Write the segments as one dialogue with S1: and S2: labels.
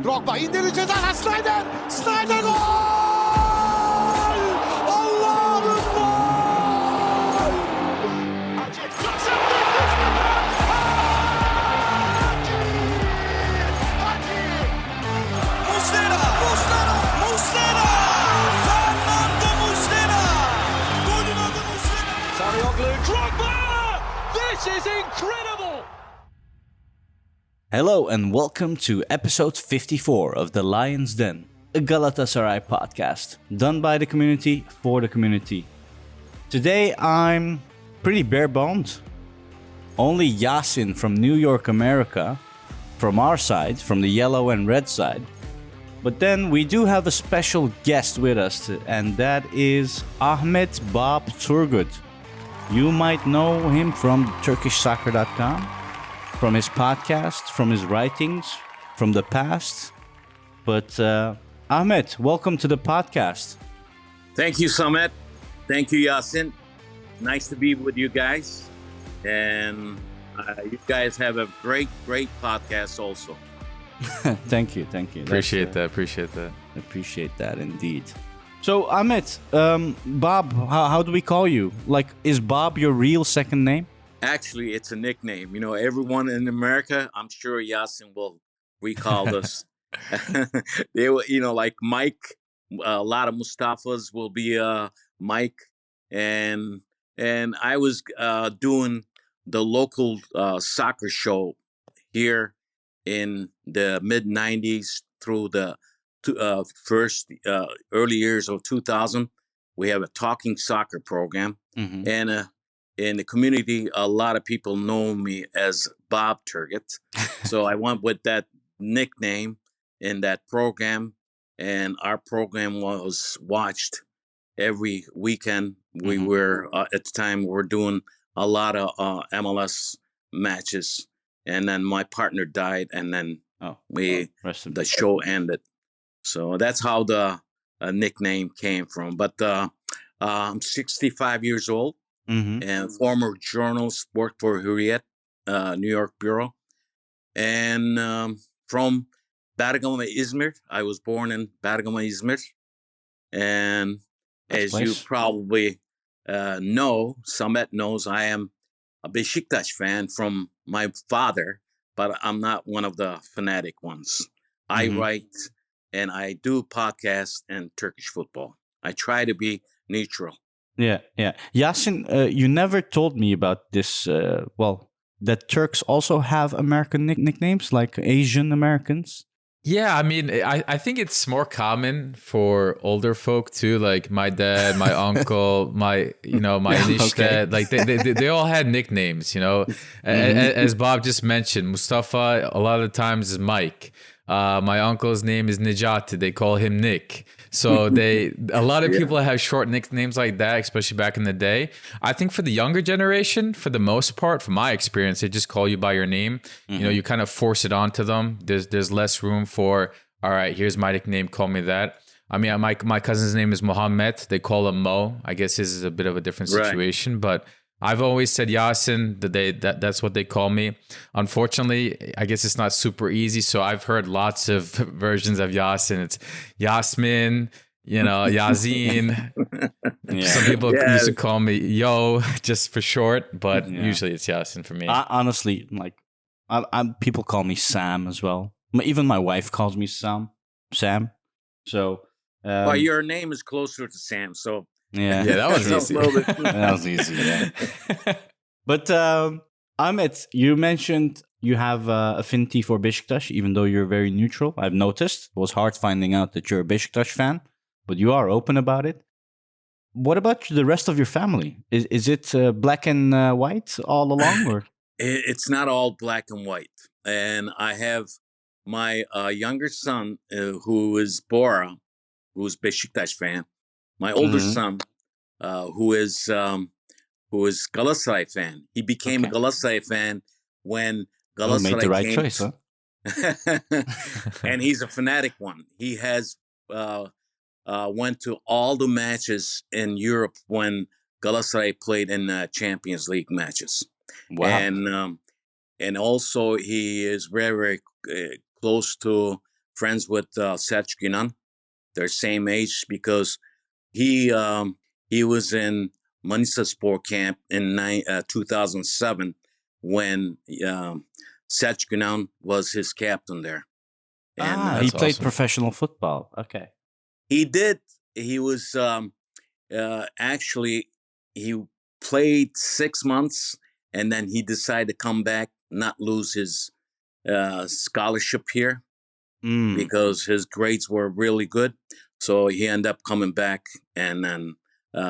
S1: Drogba indirdi ceza. Snyder. Snyder gol! Allah'ım gol!
S2: Muslera! Fernando Muslera! Golün adı Muslera!
S1: Sarıyoglu. Drogba! This is incredible!
S3: Hello and welcome to episode 54 of The Lion's Den, a Galatasaray podcast, done by the community for the community. Today I'm pretty bare-boned. Only Yasin from New York, America, from our side, from the yellow and red side. But then we do have a special guest with us, and that is Ahmet Bob Turgut. You might know him from TurkishSoccer.com, from his podcast, from his writings, from the past. But Ahmet, welcome to the podcast.
S4: Thank you, Samet. Thank you, Yasin. Nice to be with you guys. And you guys have a great podcast also.
S3: Thank you.
S5: Appreciate that.
S3: Appreciate that indeed. So Ahmet, Bob, how do we call you? Like, is Bob your real second name?
S4: Actually, it's a nickname. You know, everyone in America, I'm sure Yasin will recall this. They were, like Mike. A lot of Mustafas will be Mike, and I was doing the local soccer show here in the mid '90s through the first early years of 2000. We have a talking soccer program, and in the community, a lot of people know me as Bob Turgut. So I went with that nickname in that program, and our program was watched every weekend. We were, at the time, we were doing a lot of MLS matches, and then my partner died, and then the show ended. So that's how the nickname came from. But I'm 65 years old. And former journalist, worked for Hürriyet, New York bureau, and from Bergama, Izmir. I was born in Bergama, Izmir, and as you probably know, Samet knows, I am a Beşiktaş fan from my father, but I'm not one of the fanatic ones. I write and I do podcasts and Turkish football. I try to be neutral.
S3: Yeah. Yasin, you never told me about this, that Turks also have American nicknames, like Asian Americans.
S5: Yeah, I mean, I think it's more common for older folk too, like my dad, my uncle, my Enişte, like they all had nicknames, As Bob just mentioned, Mustafa a lot of times is Mike. My uncle's name is Necati. They call him Nick. So a lot of people have short nicknames like that, especially back in the day. I think for the younger generation, for the most part, from my experience, they just call you by your name. You kind of force it onto them. There's less room for, all right, here's my nickname, call me that. I mean, my cousin's name is Mohammed. They call him Mo. I guess his is a bit of a different situation, but I've always said Yasin. That's what they call me. Unfortunately, I guess it's not super easy. So I've heard lots of versions of Yasin. It's Yasmin, Yazin. Some people used to call me Yo, just for short, but usually it's Yasin for me.
S3: Honestly, people call me Sam as well. Even my wife calls me Sam. So,
S4: well, your name is closer to Sam, so.
S3: Yeah,
S5: that was easy.
S3: That was easy, yeah. But Ahmet, you mentioned you have affinity for Beşiktaş, even though you're very neutral. I've noticed. It was hard finding out that you're a Beşiktaş fan, but you are open about it. What about the rest of your family? Is it black and white all along, or?
S4: It's not all black and white. And I have my younger son, who is Bora, who's Beşiktaş fan. My older son, who is Galatasaray fan. He became a Galatasaray fan when Galatasaray
S3: made the right
S4: came.
S3: choice, huh?
S4: And he's a fanatic one. He has went to all the matches in Europe when Galatasaray played in Champions League matches. Wow. And also he is very, very close to friends with Selçuk Yunan. They're same age because he was in Manisa Sport Camp in 2007 when Selçuk Yunan was his captain there. And
S3: he
S5: That's
S3: played
S5: awesome.
S3: professional football. Okay.
S4: he did. He was actually he played 6 months, and then he decided to come back, not lose his scholarship here
S3: Mm.
S4: because his grades were really good. So he ended up coming back and then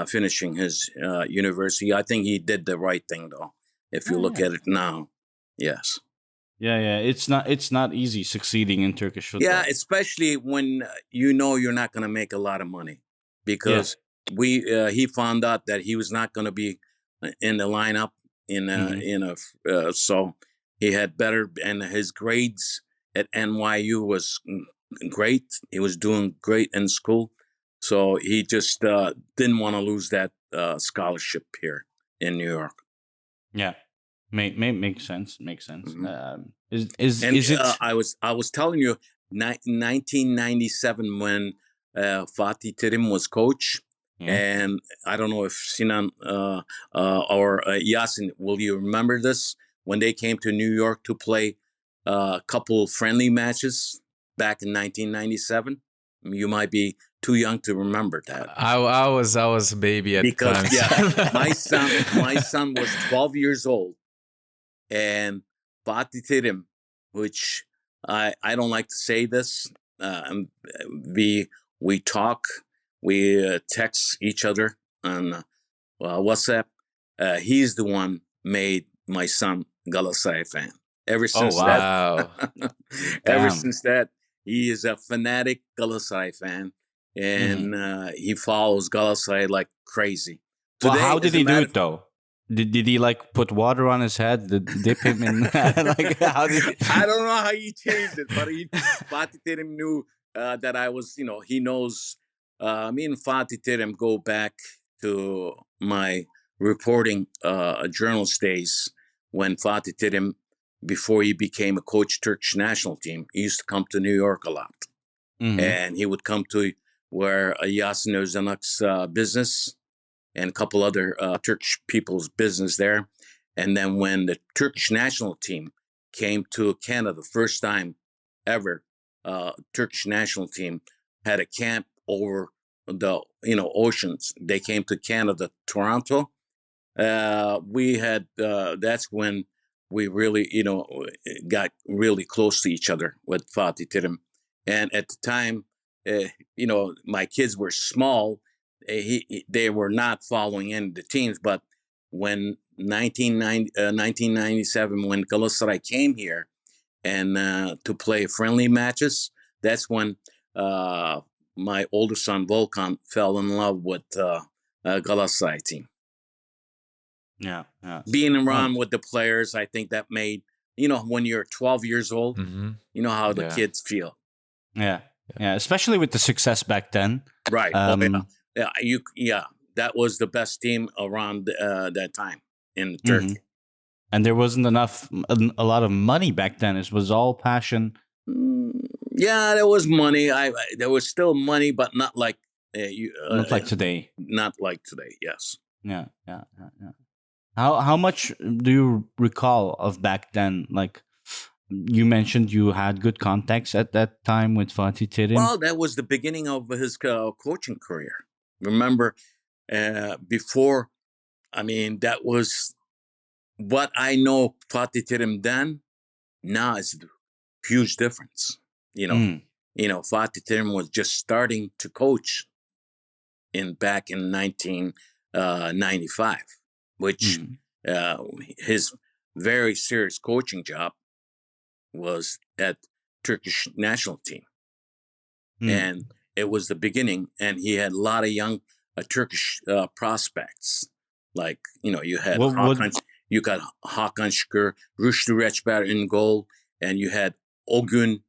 S4: finishing his university. I think he did the right thing, though. If you look
S3: Yeah.
S4: at it now, yes.
S3: Yeah. It's not easy succeeding in Turkish football.
S4: Yeah, especially when you know you're not going to make a lot of money, because he found out that he was not going to be in the lineup so he had better, and his grades at NYU was great. He was doing great in school, so he just didn't want to lose that scholarship here in New York.
S3: Yeah. Makes sense. Makes sense.
S4: Mhm.
S3: Is
S4: And
S3: it?
S4: I was telling you, 1997 when Fatih Terim was coach,
S3: Yeah.
S4: and I don't know if Sinan or Yasin, will you remember this, when they came to New York to play a couple friendly matches back in 1997? You might be too young to remember that.
S5: I was a baby at
S4: Because
S5: the time.
S4: yeah, my son was 12 years old, and Fatih Terim, which I don't like to say this, we talk, we text each other on WhatsApp. He's the one made my son Galatasaray fan. Ever since that,
S5: Wow.
S4: ever
S3: Damn.
S4: since that, he is a fanatic Galatasaray fan, and he follows Galatasaray like crazy.
S3: Well, how
S4: Today,
S3: did
S4: as a
S3: he do
S4: matter
S3: it though? Did he like put water on his head, dip him in? Like how did?
S4: I don't know how he changed it, but Fatih Terim knew that I was, he knows. Me and Fatih Terim go back to my reporting journalist days when Fatih Terim, before he became a coach Turkish national team, he used to come to New York a lot.
S3: Mhm.
S4: And he would come to where Yasin Özanak's business and a couple other Turkish people's business there. And then when the Turkish national team came to Canada, first time ever, Turkish national team had a camp over the oceans. They came to Canada, Toronto. We had that's when we really got really close to each other with Fatih Terim. And at the time, my kids were small. They were not following any of the teams, but when 1997, when Galatasaray came here and to play friendly matches, that's when my older son Volkan fell in love with Galatasaray team.
S3: Yeah.
S4: Being around with the players, I think that made, when you're 12 years old,
S5: Mhm.
S4: you know how the
S5: Yeah.
S4: kids feel.
S3: Yeah. Especially with the success back then.
S4: Right.
S3: Um,
S4: That was the best team around that time in
S3: mhm.
S4: Turkey.
S3: And there wasn't a lot of money back then. It was all passion.
S4: Yeah, there was money. There was still money, but not like
S3: Not like today.
S4: Not like today. Yes.
S3: Yeah. How much do you recall of back then? Like you mentioned, you had good contacts at that time with Fatih Terim.
S4: Well, that was the beginning of his coaching career. Remember, before, that was what I know Fatih Terim then. Now is a huge difference. Fatih Terim was just starting to coach back in 1995, which his very serious coaching job was at Turkish national team. And it was the beginning, and he had a lot of young Turkish prospects. Like, you had you got Hakan Şükür, Rüştü Reçber in goal, and you had Ogün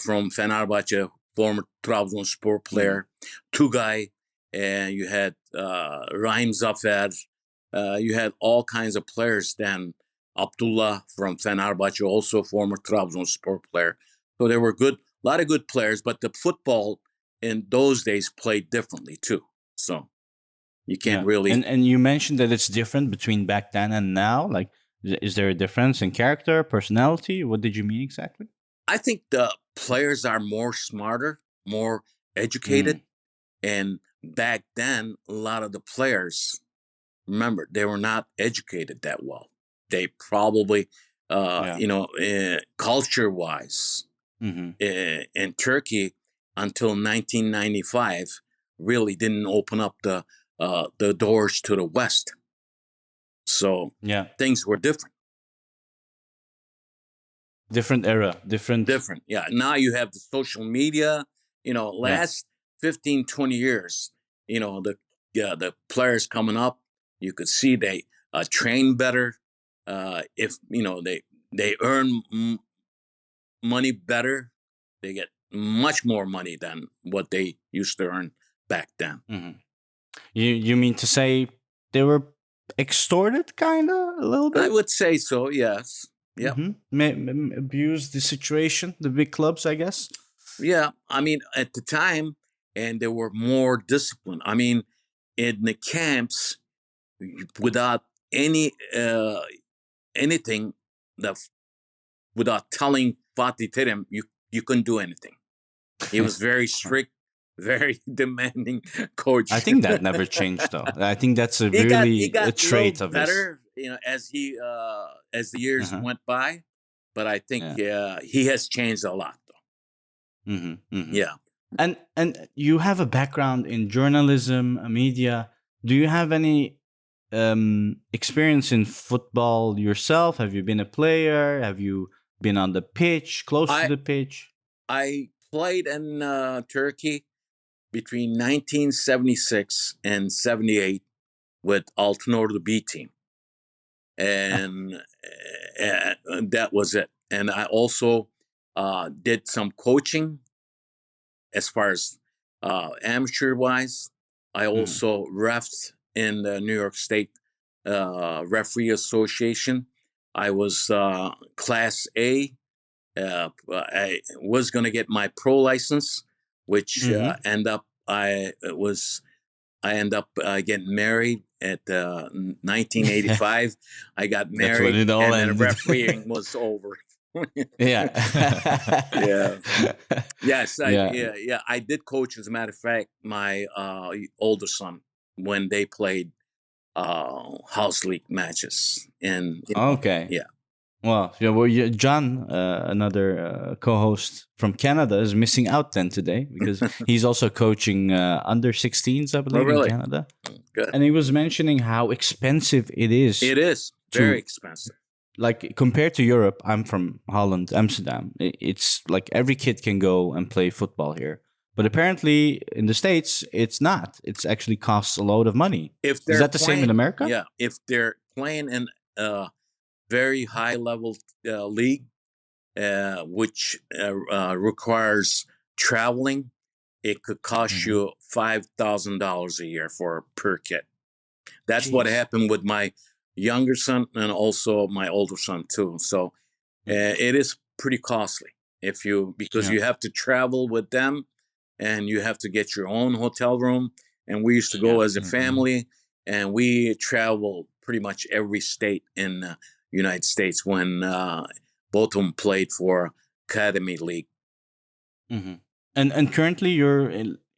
S4: from Fenerbahçe, former Trabzonspor player, Tugay, and you had Rahim Zafer. You had all kinds of players then. Abdullah from Fenerbahçe, also former Trabzonspor player. So there were a lot of good players, but the football in those days played differently too. So you can't really.
S3: And you mentioned that it's different between back then and now. Like, is there a difference in character, personality? What did you mean exactly?
S4: I think the players are more smarter, more educated, and back then a lot of the players, remember, they were not educated that well. They probably, culture-wise, in Turkey until 1995, really didn't open up the doors to the West. So things were different.
S3: Different era, different.
S4: Yeah. Now you have the social media. Last 15, 20 years, the players coming up, you could see they train better. If they earn money better, they get much more money than what they used to earn back then.
S3: You mean to say they were extorted, kind of a little bit?
S4: I would say so. Yes. Yeah.
S3: Abuse the situation, the big clubs, I guess.
S4: Yeah. I mean, at the time, and there were more discipline. I mean, in the camps, without anything, without telling Fatih Terim, you couldn't do anything. He was very strict, very demanding coach.
S3: I think that never changed, though. I think that's a trait of
S4: better, as the years went by. But I think he has changed a lot, though. Yeah.
S3: And you have a background in journalism, media. Do you have any experience in football yourself? Have you been a player? Have you been on the pitch, close to the pitch?
S4: I played in Turkey between 1976 and 78 with Altınordu B team. And that was it. And I also did some coaching as far as amateur-wise. I also refed in the New York State Referee Association. I was Class A. I was going to get my pro license, which I end up getting married at 1985. I got married, and then refereeing was over.
S3: Yeah.
S4: Yes. I did coach. As a matter of fact, my older son, when they played house league matches, and Well, John, another co-host from Canada, is missing out then today because he's also coaching under 16s, I believe, in Canada. Good.
S3: And he was mentioning how expensive it is.
S4: It is very expensive.
S3: Like, compared to Europe, I'm from Holland, Amsterdam. It's like every kid can go and play football here. But apparently in the States, it's not. It actually costs a load of money. Is that the same in America?
S4: Yeah. If they're playing in very high level league, which requires traveling, it could cost you $5,000 a year per kid. That's what happened with my younger son and also my older son too. So it is pretty costly because you have to travel with them and you have to get your own hotel room. And we used to go as a family, and we traveled pretty much every state in the United States when both of them played for Academy League.
S3: And currently you're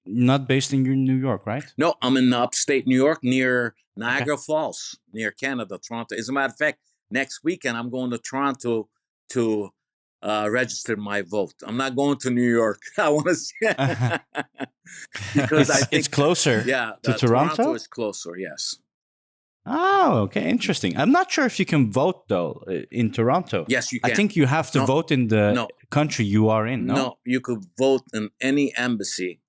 S3: not based in New York, right?
S4: No, I'm in upstate New York near Niagara Falls, near Canada, Toronto. As a matter of fact, next weekend I'm going to Toronto to register my vote. I'm not going to New York. I want to see because I think
S3: it's closer. To Toronto.
S4: Toronto is closer. Yes.
S3: Oh, okay, interesting. I'm not sure if you can vote though in Toronto.
S4: Yes, you can.
S3: I think you have to vote in the country you are in.
S4: No, you could vote in any embassy.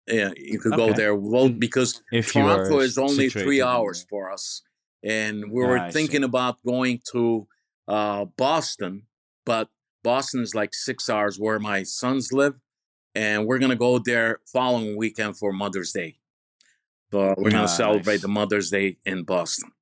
S4: You could go there, vote, because Toronto is only 3 hours for us, and we were thinking about going to Boston, but Boston is like 6 hours where my sons live, and we're gonna go there following weekend for Mother's Day. So we're going to celebrate the Mother's Day in Boston.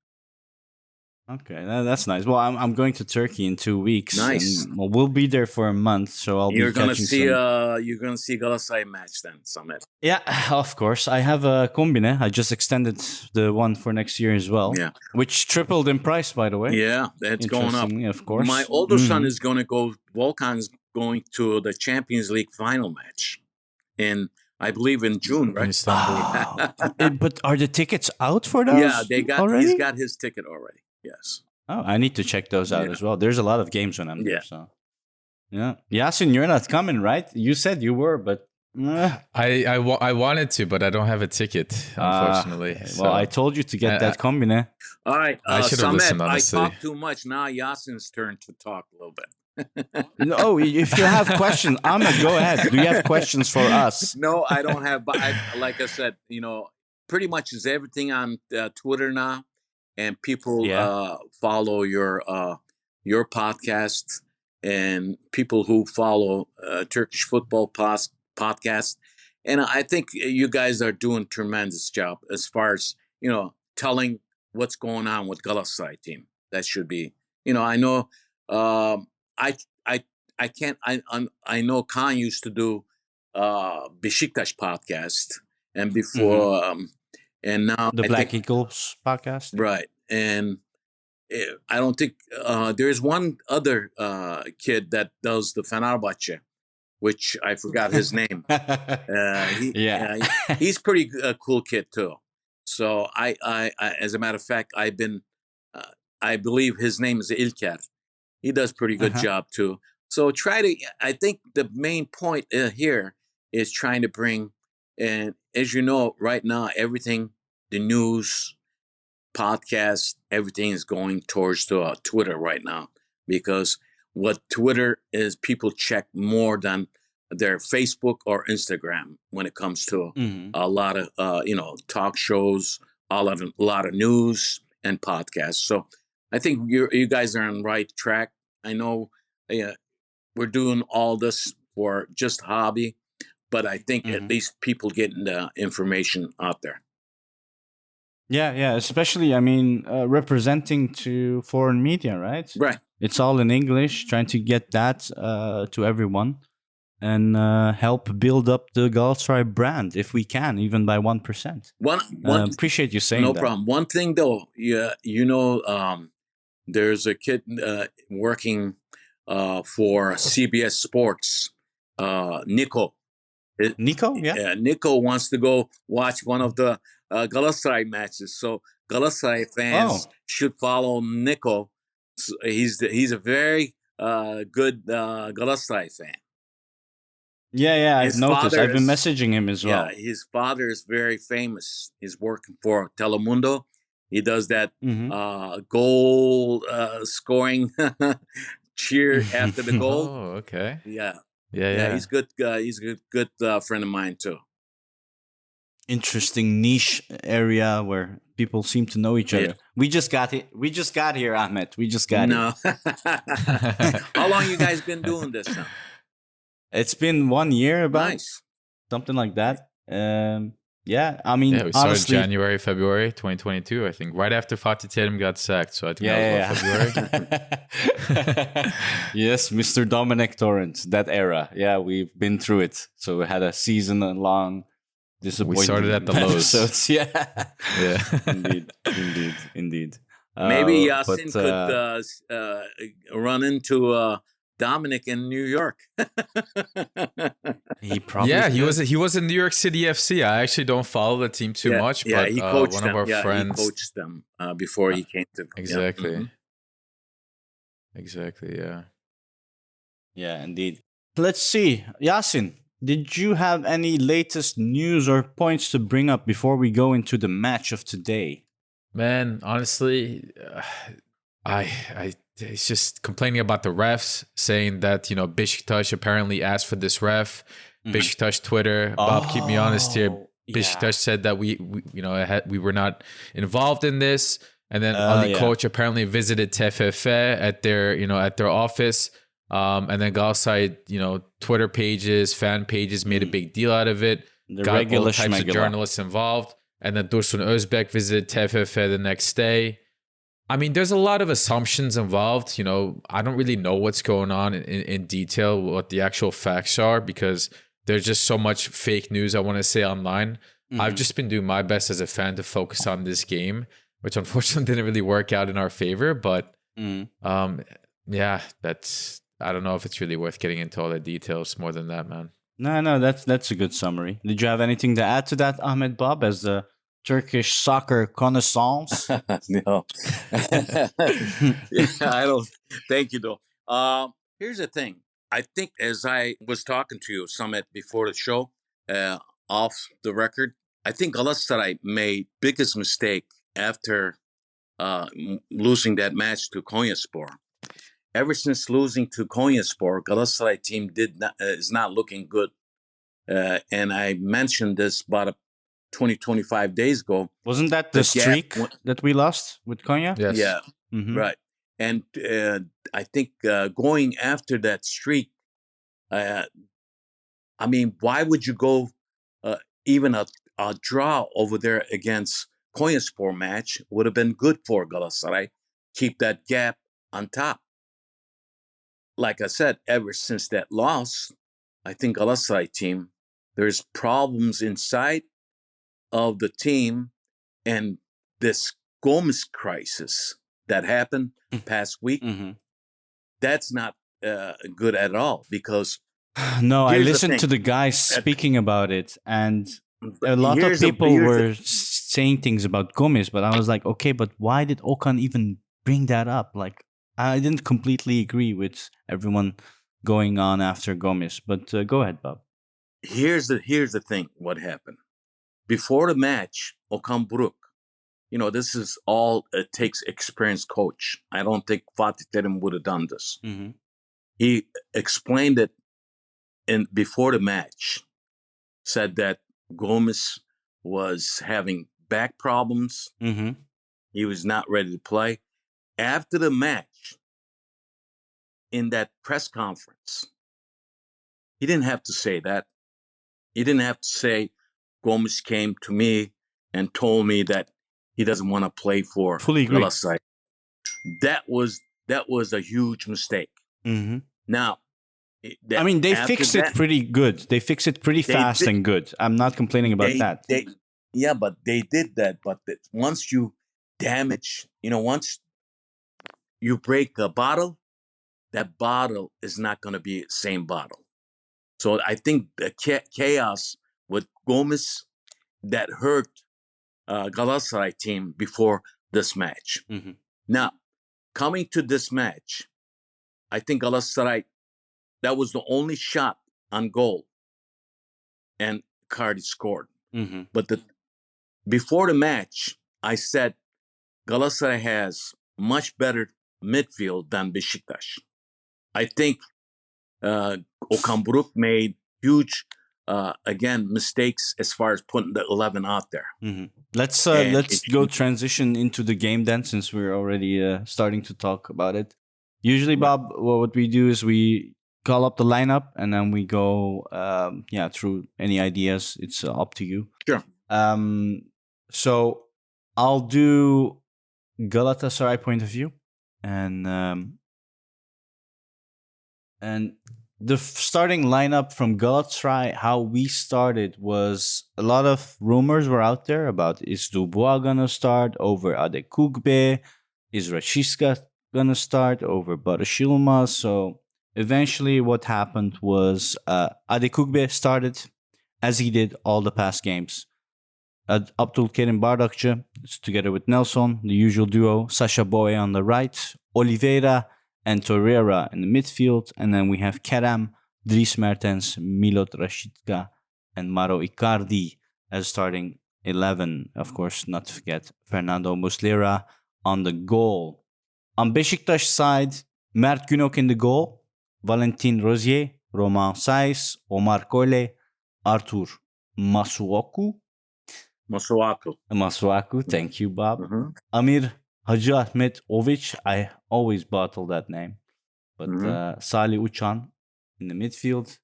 S3: Okay, that's nice. Well, I'm going to Turkey in 2 weeks.
S4: Nice.
S3: And, well, we'll be there for a month, so I'll
S4: You're
S3: be
S4: gonna
S3: catching
S4: see
S3: some.
S4: you're gonna see Galatasaray match then, Samet.
S3: Yeah, of course. I have a combine. I just extended the one for next year as well.
S4: Yeah.
S3: Which tripled in price, by the way.
S4: Yeah, that's going up.
S3: Interestingly, of course.
S4: My older son is gonna go. Volkan's going to the Champions League final match in, I believe, in June,
S5: In
S4: right?
S5: Istanbul.
S3: But are the tickets out for those?
S4: Yeah, they got.
S3: already?
S4: He's got his ticket already. Yes.
S3: Oh, I need to check those out
S4: Yeah.
S3: as well. There's a lot of games when I'm there.
S4: Yeah.
S3: So, yeah. Yasin, you're not coming, right? You said you were, but.
S5: I wanted to, but I don't have a ticket, unfortunately.
S3: Well, I told you to get that combine.
S4: All right,
S5: I should have
S4: Samet,
S5: listened,
S4: I
S5: honestly.
S4: talked too much. Now Yasin's turn to talk a little bit.
S3: No, if you have questions, Ahmed, go ahead. Do you have questions for us?
S4: No, I don't have. But like I said, pretty much is everything on Twitter now, and people follow your podcast, and people who follow Turkish football podcast, and I think you guys are doing a tremendous job as far as telling what's going on with Galatasaray team. That should be, I know. I can't. I know Khan used to do Beşiktaş podcast, and before, and now
S3: The
S4: I
S3: Black
S4: think,
S3: Eagles podcast.
S4: right? And I don't think there's one other kid that does the Fenerbahçe, which I forgot his name. He's pretty cool kid too. So I as a matter of fact, I've been. I believe his name is Ilker. He does pretty good job too. So I think the main point here is trying to bring, and as you know, right now, everything, the news, podcast, everything is going towards Twitter right now, because what Twitter is, people check more than their Facebook or Instagram when it comes to a lot of, talk shows, a lot of news and podcasts. So I think you guys are on the right track. I know we're doing all this for just hobby, but I think at least people getting the information out there.
S3: Yeah. Especially, representing to foreign media, right?
S4: Right.
S3: It's all in English, trying to get that to everyone and help build up the Galatasaray brand if we can, even by 1%. Appreciate you saying that.
S4: No problem. One thing though, there's a kid working for CBS Sports, Nico.
S3: Nico, yeah.
S4: Nico wants to go watch one of the Galatasaray matches. So Galatasaray fans should follow Nico. So he's a very good Galatasaray fan.
S3: Yeah, I've
S4: His
S3: noticed.
S4: father
S3: I've been
S4: is-
S3: messaging him as well.
S4: Yeah, his father is very famous. He's working for Telemundo. He does that goal scoring cheer after the goal.
S5: Oh, okay.
S4: Yeah.
S5: Yeah.
S4: He's good. He's a good friend of mine too.
S3: Interesting niche area where people seem to know each other.
S4: Yeah.
S3: We just got here, Ahmed. We just got here.
S4: No. How long you guys been doing this now?
S3: It's been 1 year, about
S4: Nice.
S3: something like that.
S5: We started
S3: honestly,
S5: January, February 2022, I think, right after Fatih Terim got sacked. So I think that was about February.
S3: Yes, Mr. Dominic Torrent, that era. Yeah, we've been through it. So we had a season-long disappointment.
S5: We started at the lows.
S3: episodes. Yeah.
S5: Yeah.
S3: Indeed.
S4: Maybe Yasin could run into Dominic in New York.
S3: He probably
S5: he was in New York City FC. I actually don't follow the team too much,
S4: Yeah,
S5: but
S4: he coached
S5: one
S4: them.
S5: of our
S4: Yeah,
S5: friends
S4: he coached them before he came to.
S5: exactly.
S4: Yeah. Mhm.
S5: Exactly, yeah.
S3: Yeah, indeed. Let's see. Yasin, did you have any latest news or points to bring up before we go into the match of today?
S5: Man, honestly, I it's just complaining about the refs, saying that, Beşiktaş apparently asked for this ref. Beşiktaş Twitter, Bob, keep me honest here. Beşiktaş said that we were not involved in this. And then Ali Koç apparently visited TFF at their office. And then Galatasaray, Twitter pages, fan pages made a big deal out of it. Got all types of journalists involved. And then Dursun Özbek visited TFF the next day. I mean, there's a lot of assumptions involved. You know, I don't really know what's going on in detail, what the actual facts are, because there's just so much fake news, I want to say, online. I've just been doing my best as a fan to focus on this game, which unfortunately didn't really work out in our favor. But yeah, I don't know if it's really worth getting into all the details more than that, man.
S3: No, that's a good summary. Did you have anything to add to that, Ahmet Bob, as the Turkish soccer connaissance?
S4: No. Yeah, I don't. Thank you, though. Here's the thing. I think as I was talking to you, Samet, before the show, off the record, I think Galatasaray made biggest mistake after losing that match to Konyaspor. Ever since losing to Konyaspor, Galatasaray team is not looking good. And I mentioned this about 25 days ago.
S3: Wasn't that the streak that we lost with Konya?
S5: Yes.
S4: Yeah, right. And I think going after that streak, I mean, why would you go even a draw over there against Konyaspor match would have been good for Galatasaray. Keep that gap on top. Like I said, ever since that loss, I think Galatasaray team, there's problems inside of the team, and this Gomez crisis that happened past week, that's not good at all, because
S3: no, I
S4: here's the
S3: listened
S4: thing.
S3: to the guys speaking about it, and a lot of people were saying things about Gomez, but I was like, okay, but why did Okan even bring that up? Like, I didn't completely agree with everyone going on after Gomez, but go ahead, Bob.
S4: Here's the thing. What happened before the match? Okan Buruk, this is all it takes. Experienced coach. I don't think Fatih Terim would have done this. He explained it before the match. Said that Gomez was having back problems. He was not ready to play. After the match, in that press conference, he didn't have to say that. He didn't have to say Gomez came to me and told me that he doesn't want to play for Galatasaray. That was a huge mistake. Now,
S3: I mean, they fixed it pretty good. They fixed it pretty fast and good. I'm not complaining about that.
S4: Yeah, but they did that. But once you damage, once you break a bottle, that bottle is not going to be the same bottle. So I think the chaos with Gomez that hurt Galatasaray team before this match. Now, coming to this match, I think Galatasaray, that was the only shot on goal, and Cardi scored. But before the match, I said Galatasaray has much better midfield than Beşiktaş. I think Okan Buruk made huge, mistakes as far as putting the 11 out there.
S3: Let's go transition into the game then, since we're already starting to talk about it. Usually, Bob, what we do is we call up the lineup and then we go through any ideas. It's up to you.
S4: Sure.
S3: So I'll do Galatasaray point of view, and the starting lineup from Galatasaray, how we started was a lot of rumors were out there about is Dubois gonna start over Adekugbe, is Rashica gonna start over Barış. So eventually what happened was Adekugbe started as he did all the past games. Abdülkerim Bardakçı together with Nelson, the usual duo, Sasha Boye on the right, Oliveira and Torreira in the midfield, and then we have Kerem, Dries Mertens, Milot Rashica, and Mauro Icardi as starting 11. Of course, not to forget Fernando Muslera on the goal. On Beşiktaş side, Mert Günok in the goal, Valentin Rosier, Romain Saiz, Omar Kole, Artur Masuaku, thank you, Bob. Amir Hacı Ahmet Ovic, I always bottle that name. But Salih Uçan in the midfield.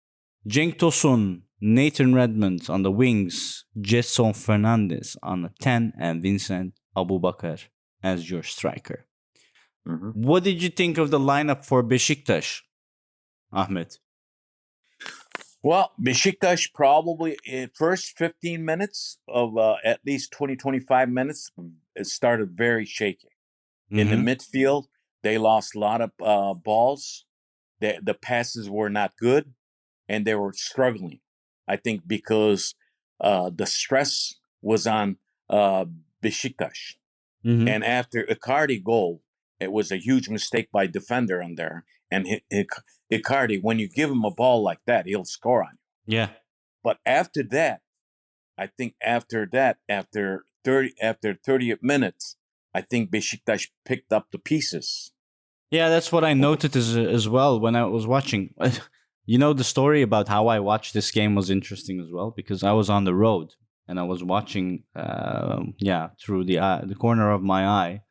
S3: Cenk Tosun, Nathan Redmond on the wings, Jetson Fernandez on the 10, and Vincent Abubakar as your striker. What did you think of the lineup for Beşiktaş, Ahmet?
S4: Well, Beşiktaş probably in first 15 minutes of at least 20, 25 minutes, it started very shaky. In the midfield, they lost a lot of balls. The passes were not good, and they were struggling. I think because the stress was on Beşiktaş. And after Icardi goal, it was a huge mistake by defender on there. And Icardi, when you give him a ball like that, he'll score on you.
S3: Yeah.
S4: But after that, I think after 30 minutes, I think Beşiktaş picked up the pieces.
S3: Yeah, that's what I noted as well when I was watching. You know, the story about how I watched this game was interesting as well because I was on the road and I was watching, through the corner of my eye.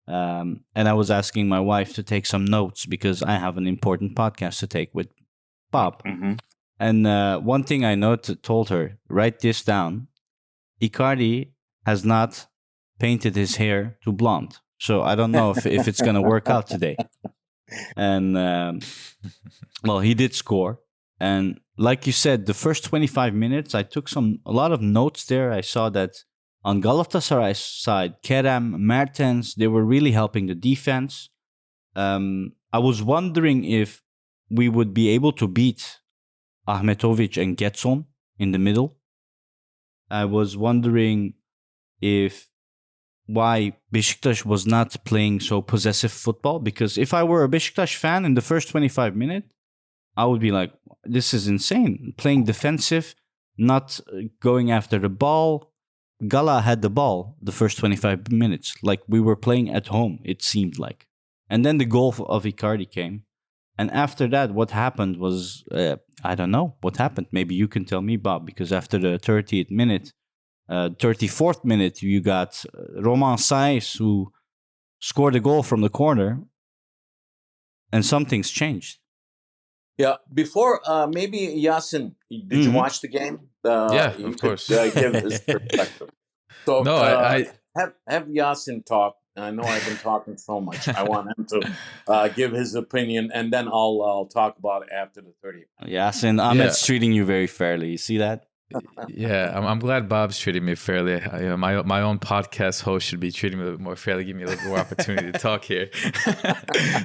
S3: And I was asking my wife to take some notes because I have an important podcast to take with Bob. And one thing I told her, write this down. Icardi has not painted his hair to blonde. So I don't know if it's going to work out today. And, well, he did score. And like you said, the first 25 minutes, I took a lot of notes there. I saw that on Galatasaray's side, Kerem, Mertens, they were really helping the defense. I was wondering if we would be able to beat Ahmetovic and Getson in the middle. I was wondering why Beşiktaş was not playing so possessive football. Because if I were a Beşiktaş fan in the first 25 minutes, I would be like, this is insane. Playing defensive, not going after the ball. Gala had the ball the first 25 minutes. Like we were playing at home, it seemed like. And then the goal of Icardi came. And after that, what happened was, I don't know what happened. Maybe you can tell me, Bob, because after the 30th minute, 34th minute, you got Roman Saiz who scored a goal from the corner, and something's changed.
S4: Yeah, before maybe Yasin, did you watch the game?
S5: Yeah, of course.
S4: Give his perspective. So
S5: No, I
S4: have Yasin talk. I know I've been talking so much. I want him to give his opinion, and then I'll talk about it after the 30th.
S3: Yasin, Ahmet's treating you very fairly. You see that?
S5: Yeah, I'm glad Bob's treating me fairly. My own podcast host should be treating me a little more fairly, give me a little more opportunity to talk here.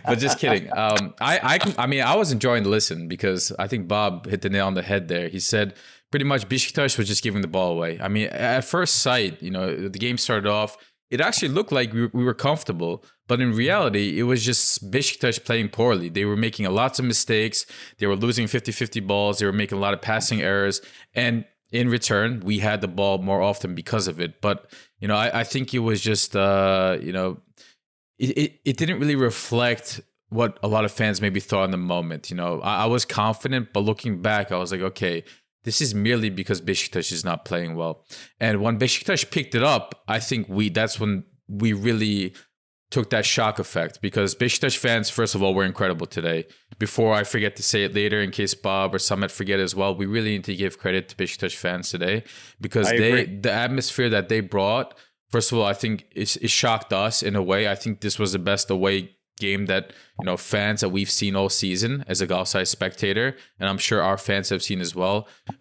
S5: But just kidding. I was enjoying the listen because I think Bob hit the nail on the head there. He said pretty much Beşiktaş was just giving the ball away. I mean, at first sight, the game started off. It actually looked like we were comfortable, but in reality, it was just Beşiktaş playing poorly. They were making lots of mistakes. They were losing 50-50 balls. They were making a lot of passing errors. And in return, we had the ball more often because of it. But, I think it was just, it didn't really reflect what a lot of fans maybe thought in the moment. I was confident, but looking back, I was like, okay, this is merely because Beşiktaş is not playing well. And when Beşiktaş picked it up, I think that's when we really took that shock effect, because Beşiktaş fans, first of all, were incredible today. Before I forget to say it later, in case Bob or Samet forget as well, we really need to give credit to Beşiktaş fans today, because the atmosphere that they brought, first of all, I think it shocked us in a way. I think this was the best away game that fans that we've seen all season as a Galatasaray spectator, and I'm sure our fans have seen as well. We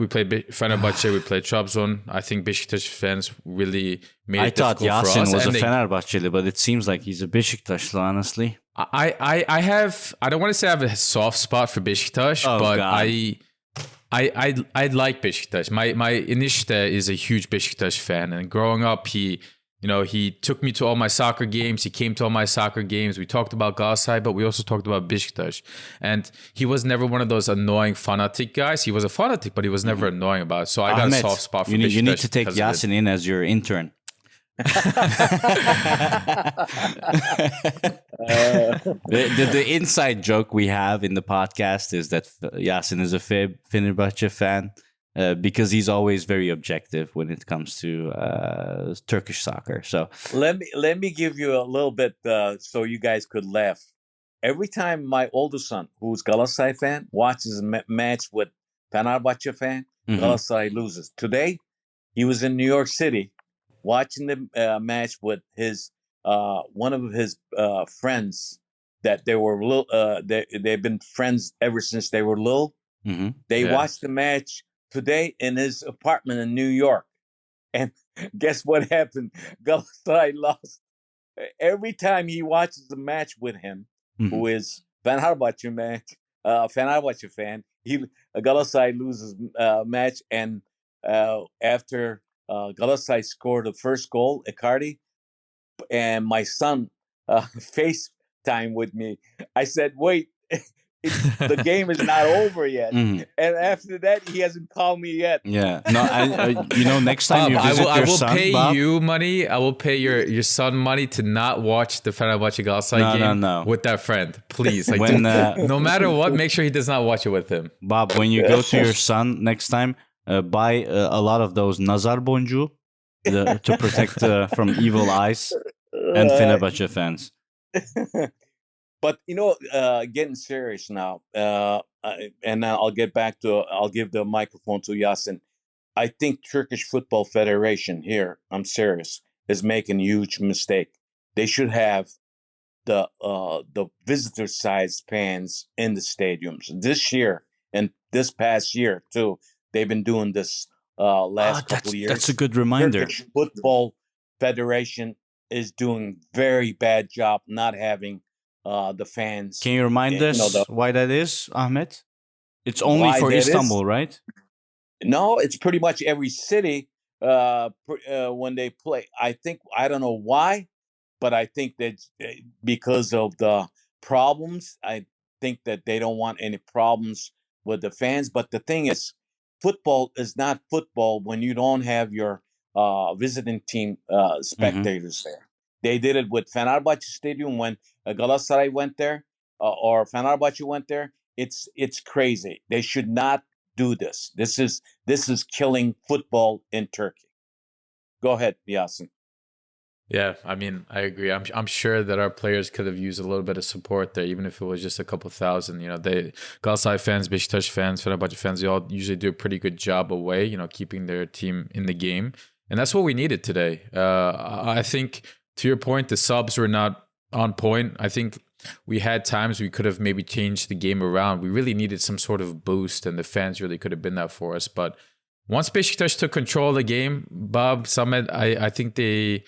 S5: played Trabzon. I think Beşiktaş fans really made it difficult for us.
S3: I thought Yasin was a Fenerbahçeli, but it seems like he's a Beşiktaşlı, honestly.
S5: I don't want to say I have a soft spot for Beşiktaş, but God. I like Beşiktaş. My enişte is a huge Beşiktaş fan, and growing up, he took me to all my soccer games. He came to all my soccer games. We talked about Galatasaray, but we also talked about Beşiktaş. And he was never one of those annoying fanatic guys. He was a fanatic, but he was never annoying about it. So I got a soft spot for Beşiktaş.
S3: You need to take Yasin in as your intern. The inside joke we have in the podcast is that Yasin is a Fenerbahçe fan. Because he's always very objective when it comes to Turkish soccer. So
S4: let me give you a little bit so you guys could laugh. Every time my older son, who's Galatasaray fan, watches a match with Fenerbahçe fan, Galatasaray loses. Today, he was in New York City watching the match with his one of his friends that they were little. They've been friends ever since they were little.
S3: Mm-hmm.
S4: They
S5: Yeah.
S4: watched the match today in his apartment in New York, and guess what happened? Galatasaray lost. Every time he watches the match with him, who is Fenerbahçe man, Fenerbahçe fan, Galatasaray loses match, and after Galatasaray scored the first goal, Icardi, and my son FaceTime with me. I said, "Wait, the game is not over yet."
S3: Mhm.
S4: And after that, he hasn't called me yet.
S3: Yeah. No, next time
S5: Bob,
S3: you visit
S5: I
S3: your
S5: will
S3: son,
S5: pay
S3: Bob,
S5: you money. I will pay your son money to not watch the Fenerbahçe Galatasaray game
S3: No.
S5: with that friend. Please, like,
S3: When,
S5: no matter what, make sure he does not watch it with him.
S3: Bob, when you go to your son next time, buy a lot of those nazar boncu to protect from evil eyes and Fenerbahçe fans.
S4: But getting serious now, and now I'll give the microphone to Yasin. I think Turkish Football Federation here, I'm serious, is making a huge mistake. They should have the visitor size fans in the stadiums this year and this past year too. They've been doing this last couple of years.
S3: That's a good reminder.
S4: Turkish Football Federation is doing very bad job not having the fans.
S3: Can you remind us why that is, Ahmet? It's only
S4: Why
S3: for
S4: that
S3: Istanbul,
S4: is?
S3: right?
S4: No, it's pretty much every city when they play. I don't know why, but I think that because of the problems, I think that they don't want any problems with the fans. But the thing is, football is not football when you don't have your visiting team spectators there. They did it with Fenerbahçe Stadium when Galatasaray went there or Fenerbahçe went there. It's crazy. They should not do this. This is killing football in Turkey. Go ahead, Yasin.
S5: Yeah, I mean, I agree. I'm sure that our players could have used a little bit of support there, even if it was just a couple thousand. They Galatasaray fans, Beşiktaş fans, Fenerbahçe fans, they all usually do a pretty good job away, keeping their team in the game, and that's what we needed today. I think, to your point, the subs were not on point. I think we had times we could have maybe changed the game around. We really needed some sort of boost, and the fans really could have been that for us. But once Beşiktaş took control of the game, Bob, Samet, I think they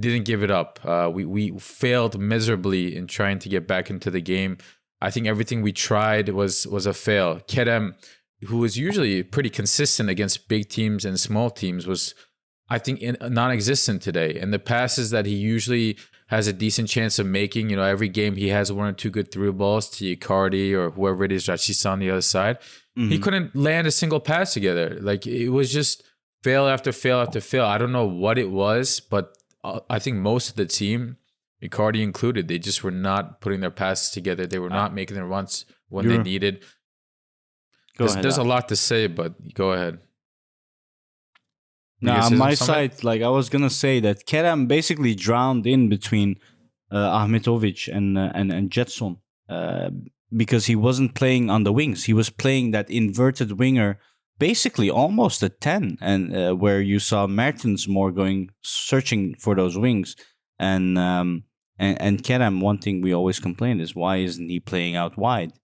S5: didn't give it up. We failed miserably in trying to get back into the game. I think everything we tried was a fail. Kerem, who is usually pretty consistent against big teams and small teams, was, I think, non-existent today. And the passes that he usually has a decent chance of making, every game he has one or two good through balls to Icardi or whoever it is, Rashica on the other side. Mm-hmm. He couldn't land a single pass together. Like, it was just fail after fail after fail. I don't know what it was, but I think most of the team, Icardi included, they just were not putting their passes together. They were not making their runs when they needed. There's a lot to say, but go ahead.
S3: Now, on my side, I was gonna say that Kerem basically drowned in between Ahmetovic and Jetson because he wasn't playing on the wings. He was playing that inverted winger, basically almost a 10, and where you saw Mertens more searching for those wings, and Kerem. One thing we always complain is, why isn't he playing out wide?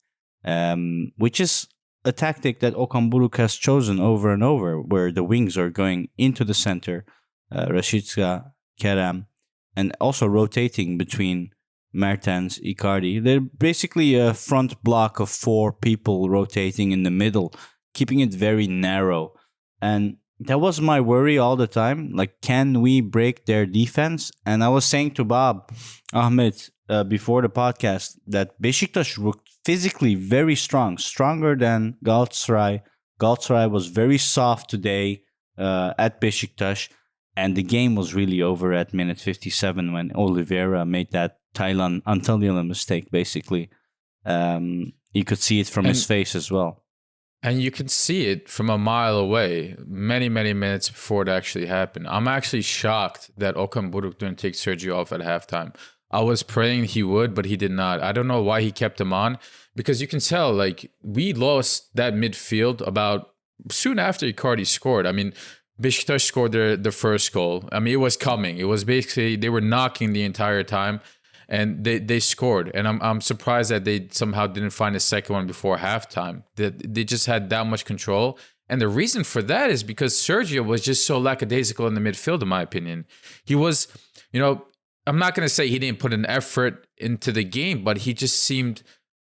S3: Which is a tactic that Okan Buruk has chosen over and over, where the wings are going into the center, Rashica, Kerem, and also rotating between Mertens, Icardi. They're basically a front block of 4 people rotating in the middle, keeping it very narrow. And that was my worry all the time. Like, can we break their defense? And I was saying to Bob, Ahmet, before the podcast, that Beşiktaş looked physically very strong, stronger than Galatasaray. Galatasaray was very soft today at Beşiktaş, and the game was really over at minute 57 when Oliveira made that Antalya mistake, basically. You could see it from his face as well.
S5: And you can see it from a mile away, many, many minutes before it actually happened. I'm actually shocked that Okan Buruk didn't take Sergio off at halftime. I was praying he would, but he did not. I don't know why he kept him on, because you can tell, we lost that midfield about soon after Icardi scored. I mean, Beşiktaş scored the first goal. I mean, it was coming. It was basically they were knocking the entire time, and they scored. And I'm surprised that they somehow didn't find a second one before halftime. That they just had that much control. And the reason for that is because Sergio was just so lackadaisical in the midfield, in my opinion. He was, I'm not going to say he didn't put an effort into the game, but he just seemed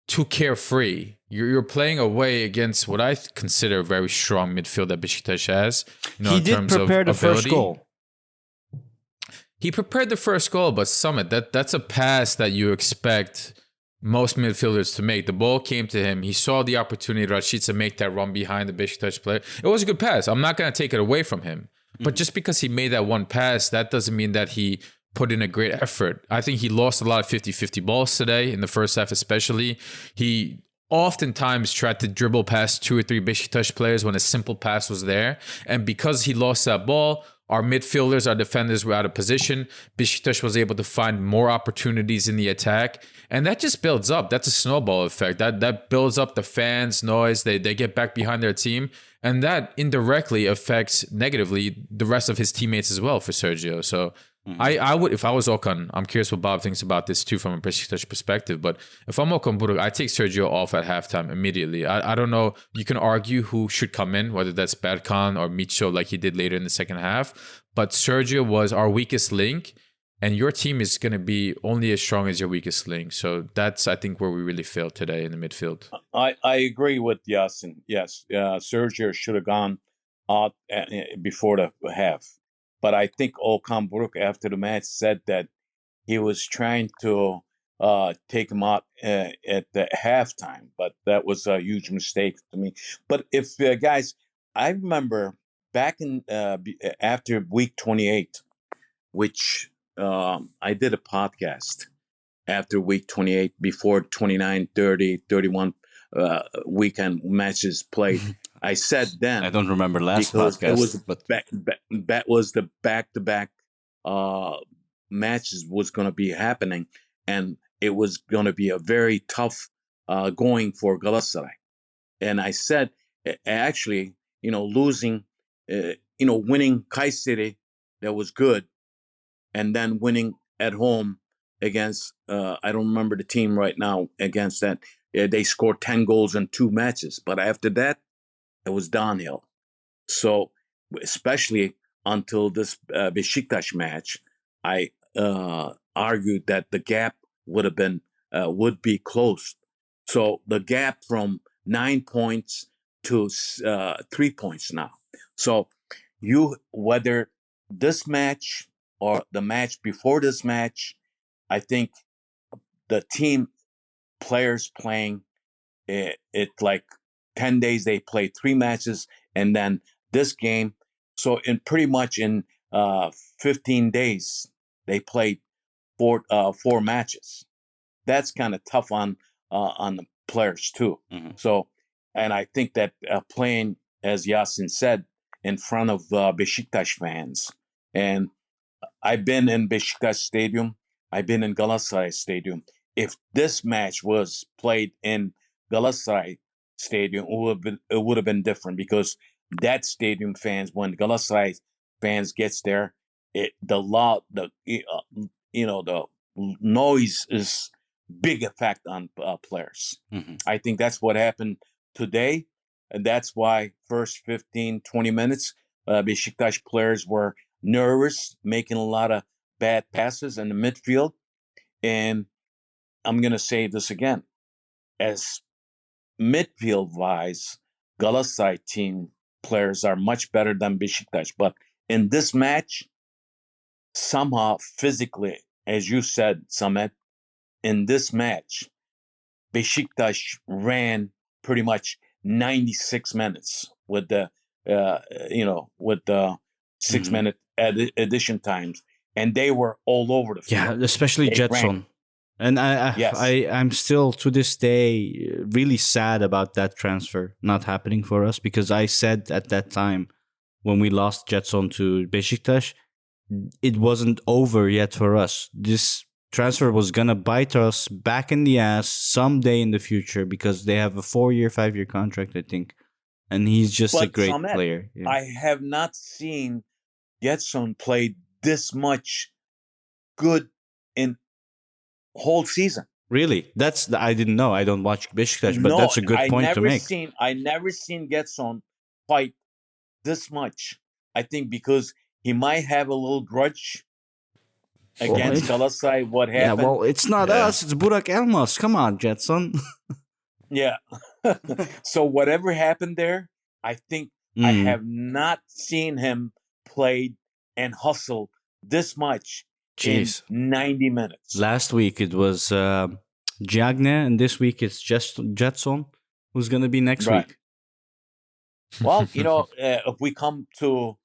S5: too carefree. You're playing away against what I consider a very strong midfield that Beşiktaş has.
S3: He
S5: in
S3: did
S5: terms
S3: prepare
S5: of
S3: the
S5: ability.
S3: first goal.
S5: He prepared the first goal, but Samet, that's a pass that you expect most midfielders to make. The ball came to him. He saw the opportunity, Rashica, make that run behind the Beşiktaş player. It was a good pass. I'm not going to take it away from him. But just because he made that one pass, that doesn't mean that he put in a great effort. I think he lost a lot of 50-50 balls today, in the first half especially. He oftentimes tried to dribble past 2 or 3 Beşiktaş players when a simple pass was there. And because he lost that ball, our midfielders, our defenders were out of position. Beşiktaş was able to find more opportunities in the attack. And that just builds up. That's a snowball effect. That builds up the fans' noise. They get back behind their team. And that indirectly affects negatively the rest of his teammates as well for Sergio. So I would, if I was Okan, I'm curious what Bob thinks about this too from a Beşiktaş perspective. But if I'm Okan Buruk, I take Sergio off at halftime immediately. I don't know. You can argue who should come in, whether that's Berkan or Mitchell like he did later in the second half. But Sergio was our weakest link. And your team is going to be only as strong as your weakest link. So that's, I think, where we really failed today in the midfield.
S4: I agree with Yasin. Yes, Sergio should have gone out before the half. But I think Okan Buruk, after the match, said that he was trying to take him out at the halftime. But that was a huge mistake to me. But if, guys, I remember back in after week 28, which... I did a podcast after week 28 before 29, 30, 31 weekend matches played. I said then
S3: I don't remember last
S4: because
S3: podcast,
S4: it was
S3: but
S4: that was the back-to-back matches was going to be happening, and it was going to be a very tough going for Galatasaray. And I said, actually, losing, winning Kayseri, that was good. And then winning at home against, I don't remember the team right now, against that. They scored 10 goals in 2 matches. But after that, it was downhill. So, especially until this Beşiktaş match, I argued that the gap would be closed. So, the gap from 9 points to 3 points now. So, whether this match or the match before this match, I think the team players playing it like 10 days, they played 3 matches, and then this game. So pretty much in 15 days, they played 4 matches. That's kind of tough on the players too. Mm-hmm. So, and I think that playing, as Yasin said, in front of Beşiktaş fans, and I've been in Beşiktaş Stadium. I've been in Galatasaray Stadium. If this match was played in Galatasaray Stadium, it would have been different, because that stadium fans, when Galatasaray fans gets there, the noise is big effect on players. Mm-hmm. I think that's what happened today, and that's why first 15, 20 minutes, Beşiktaş players were nervous, making a lot of bad passes in the midfield. And I'm going to say this again. As midfield-wise, Galatasaray team players are much better than Beşiktaş. But in this match, somehow physically, as you said, Samet, in this match, Beşiktaş ran pretty much 96 minutes with the 6-minute addition times, and they were all over the field.
S3: Yeah, especially Jetson. And I'm still to this day really sad about that transfer not happening for us, because I said at that time when we lost Jetson to Beşiktaş, it wasn't over yet for us. This transfer was gonna bite us back in the ass someday in the future, because they have a 4-year, 5-year contract, I think. and he's just a
S4: But
S3: great
S4: Samet,
S3: player. Yeah.
S4: I have not seen Getson play this much good in whole season.
S3: Really, I didn't know. I don't watch Beşiktaş, but
S4: No,
S3: that's a good point to make.
S4: I never seen Getson fight this much. I think because he might have a little grudge against Galatasaray. What
S3: Yeah,
S4: happened?
S3: well, it's not
S5: Yeah.
S3: us. It's Burak Elmas. Come on, Jetson.
S4: Yeah. So whatever happened there, I think I
S3: Mm.
S4: have not seen him play and hustle this much
S3: Jeez.
S4: in 90 minutes.
S3: Last week it was Jagne, and this week it's just Jetson, who's going to be next
S4: Right.
S3: week.
S4: Well, if we come to,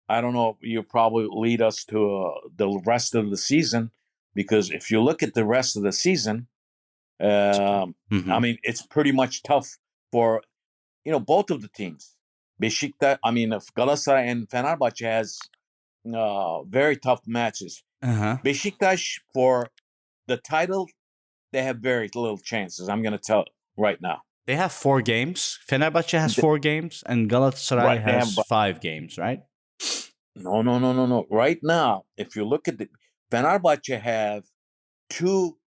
S4: I don't know, you probably lead us to the rest of the season, because if you look at the rest of the season,
S3: Mhm.
S4: I mean, it's pretty much tough for, both of the teams. Beşiktaş, if Galatasaray and Fenerbahçe has very tough matches.
S3: Uh-huh.
S4: Beşiktaş, for the title, they have very little chances. I'm going to tell right now.
S3: They have 4 games. Fenerbahçe has 4 games, and Galatasaray
S4: Right, they
S3: has
S4: have-
S3: 5 games, right?
S4: No. Right now, if you look at the Fenerbahçe have 2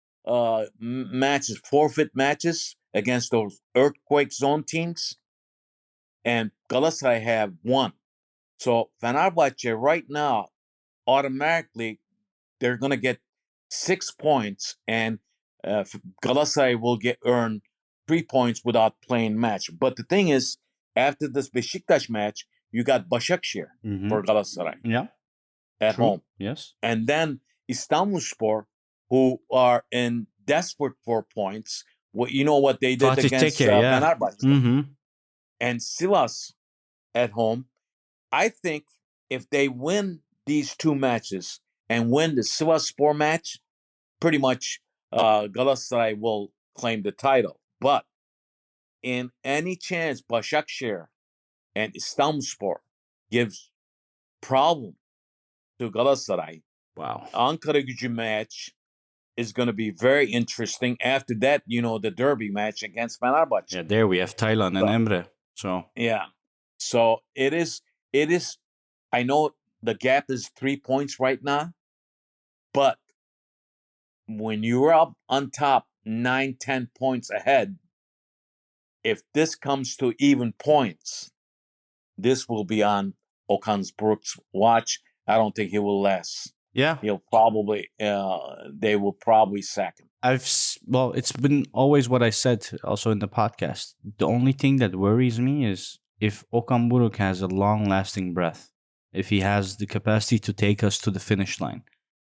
S4: matches, forfeit matches against those earthquake zone teams, and Galatasaray have 1. So Fenerbahçe right now, automatically, they're going to get 6 points, and Galatasaray will earn 3 points without playing match. But the thing is, after this Beşiktaş match, you got Başakşehir
S3: Mhm.
S4: for Galatasaray
S3: Yeah.
S4: at
S3: True.
S4: home.
S3: Yes.
S4: And then Istanbulspor, who are in desperate for points. You know what they did
S3: Fatih
S4: against
S3: Tekke, yeah.
S4: Fenerbahçe.
S3: Mm-hmm.
S4: And Sivas at home. I think if they win these 2 matches and win the Sivasspor match, pretty much Galatasaray will claim the title. But in any chance Başakşehir and Istanbulspor gives problem to Galatasaray,
S3: Wow.
S4: Ankara-Gücü match is going to be very interesting. After that, the derby match against Fenerbahçe.
S3: Yeah, there we have Taylan and Emre. So
S4: Yeah. So it is, I know the gap is 3 points right now, but when you're up on top 9-10 points ahead, if this comes to even points, this will be on Okan Buruk's watch. I don't think he will last.
S3: yeah,
S4: He'll probably, they will probably sack him.
S3: well, it's been always what I said also in the podcast. The only thing that worries me is if Okan Buruk has a long-lasting breath, if he has the capacity to take us to the finish line,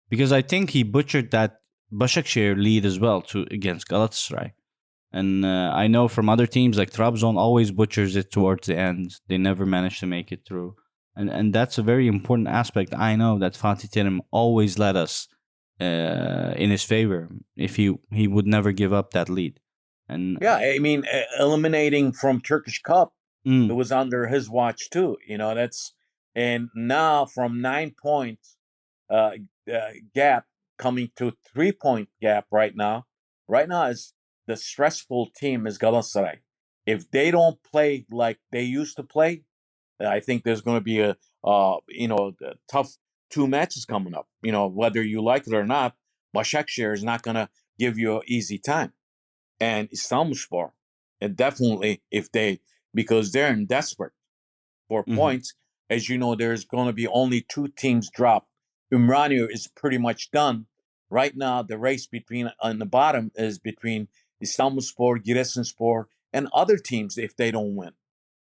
S3: because I think he butchered that Başakşehir lead as well against Galatasaray, and I know from other teams like Trabzon always butchers it towards the end. They never manage to make it through, and that's a very important aspect. I know that Fatih Terim always led us in his favor if he would never give up that lead. And
S4: Yeah, I mean, eliminating from Turkish Cup,
S3: mm,
S4: it was under his watch too. And now from 9 points gap coming to 3 point gap right now. Right now is the stressful team is Galatasaray. If they don't play like they used to play, I think there's going to be a tough 2 matches coming up. Whether you like it or not, Başakşehir is not going to give you an easy time. And Istanbulspor, and definitely because they're in desperate for
S3: Mhm.
S4: points. As you know, there's going to be only 2 teams dropped. Ümraniye is pretty much done. Right now, the race on the bottom is between Istanbulspor, Giresunspor, and other teams if they don't win.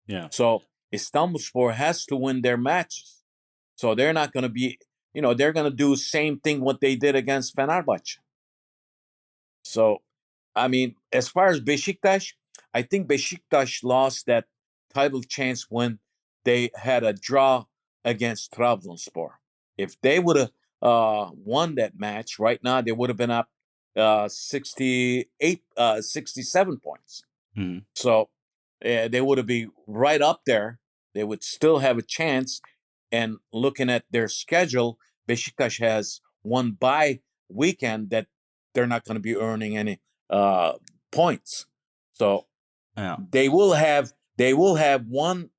S3: yeah,
S4: So Istanbulspor has to win their matches. So they're not going to be, they're going to do the same thing what they did against Fenerbahçe. So, I mean, as far as Beşiktaş, I think Beşiktaş lost that title chance when they had a draw against Trabzonspor. If they would have won that match right now, they would have been up 67 points.
S3: Mhm.
S4: So they would have been right up there. They would still have a chance. And looking at their schedule, Beşiktaş has one bye weekend that they're not going to be earning any points. So
S3: yeah.
S4: they will have They will have one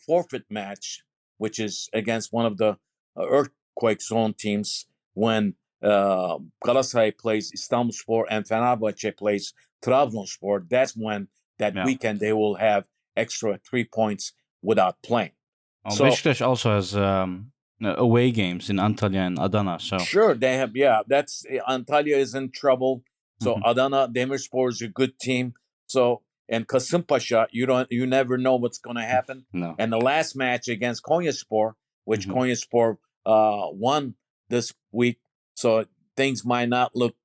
S4: forfeit match, which is against one of the earthquake zone teams when Galatasaray plays Istanbulspor and Fenerbahçe plays Trabzonspor. That's when that
S3: Yeah.
S4: weekend they will have extra 3 points without playing. So
S3: Beşiktaş also has away games in Antalya and Adana. So
S4: sure, they have. Yeah, that's Antalya is in trouble. So
S3: Mhm.
S4: Adana Demirspor is a good team. So and Kasımpaşa, you never know what's going to happen.
S3: no.
S4: And the last match against Konyaspor, which
S3: Mhm.
S4: Konyaspor won this week, so things might not look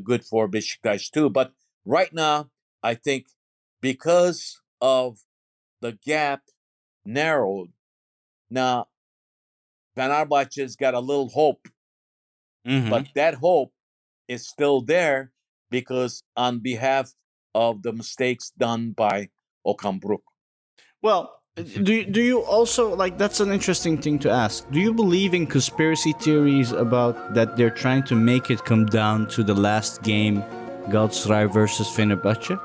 S4: good for Beşiktaş too. But right now, I think because of the gap narrowed, now Fenerbahçe's got a little hope.
S3: Mhm.
S4: But that hope is still there because on behalf of the mistakes done by Okan Buruk.
S3: Well, do you also like that's an interesting thing to ask. Do you believe in conspiracy theories about that they're trying to make it come down to the last game, Galatasaray versus Fenerbahçe?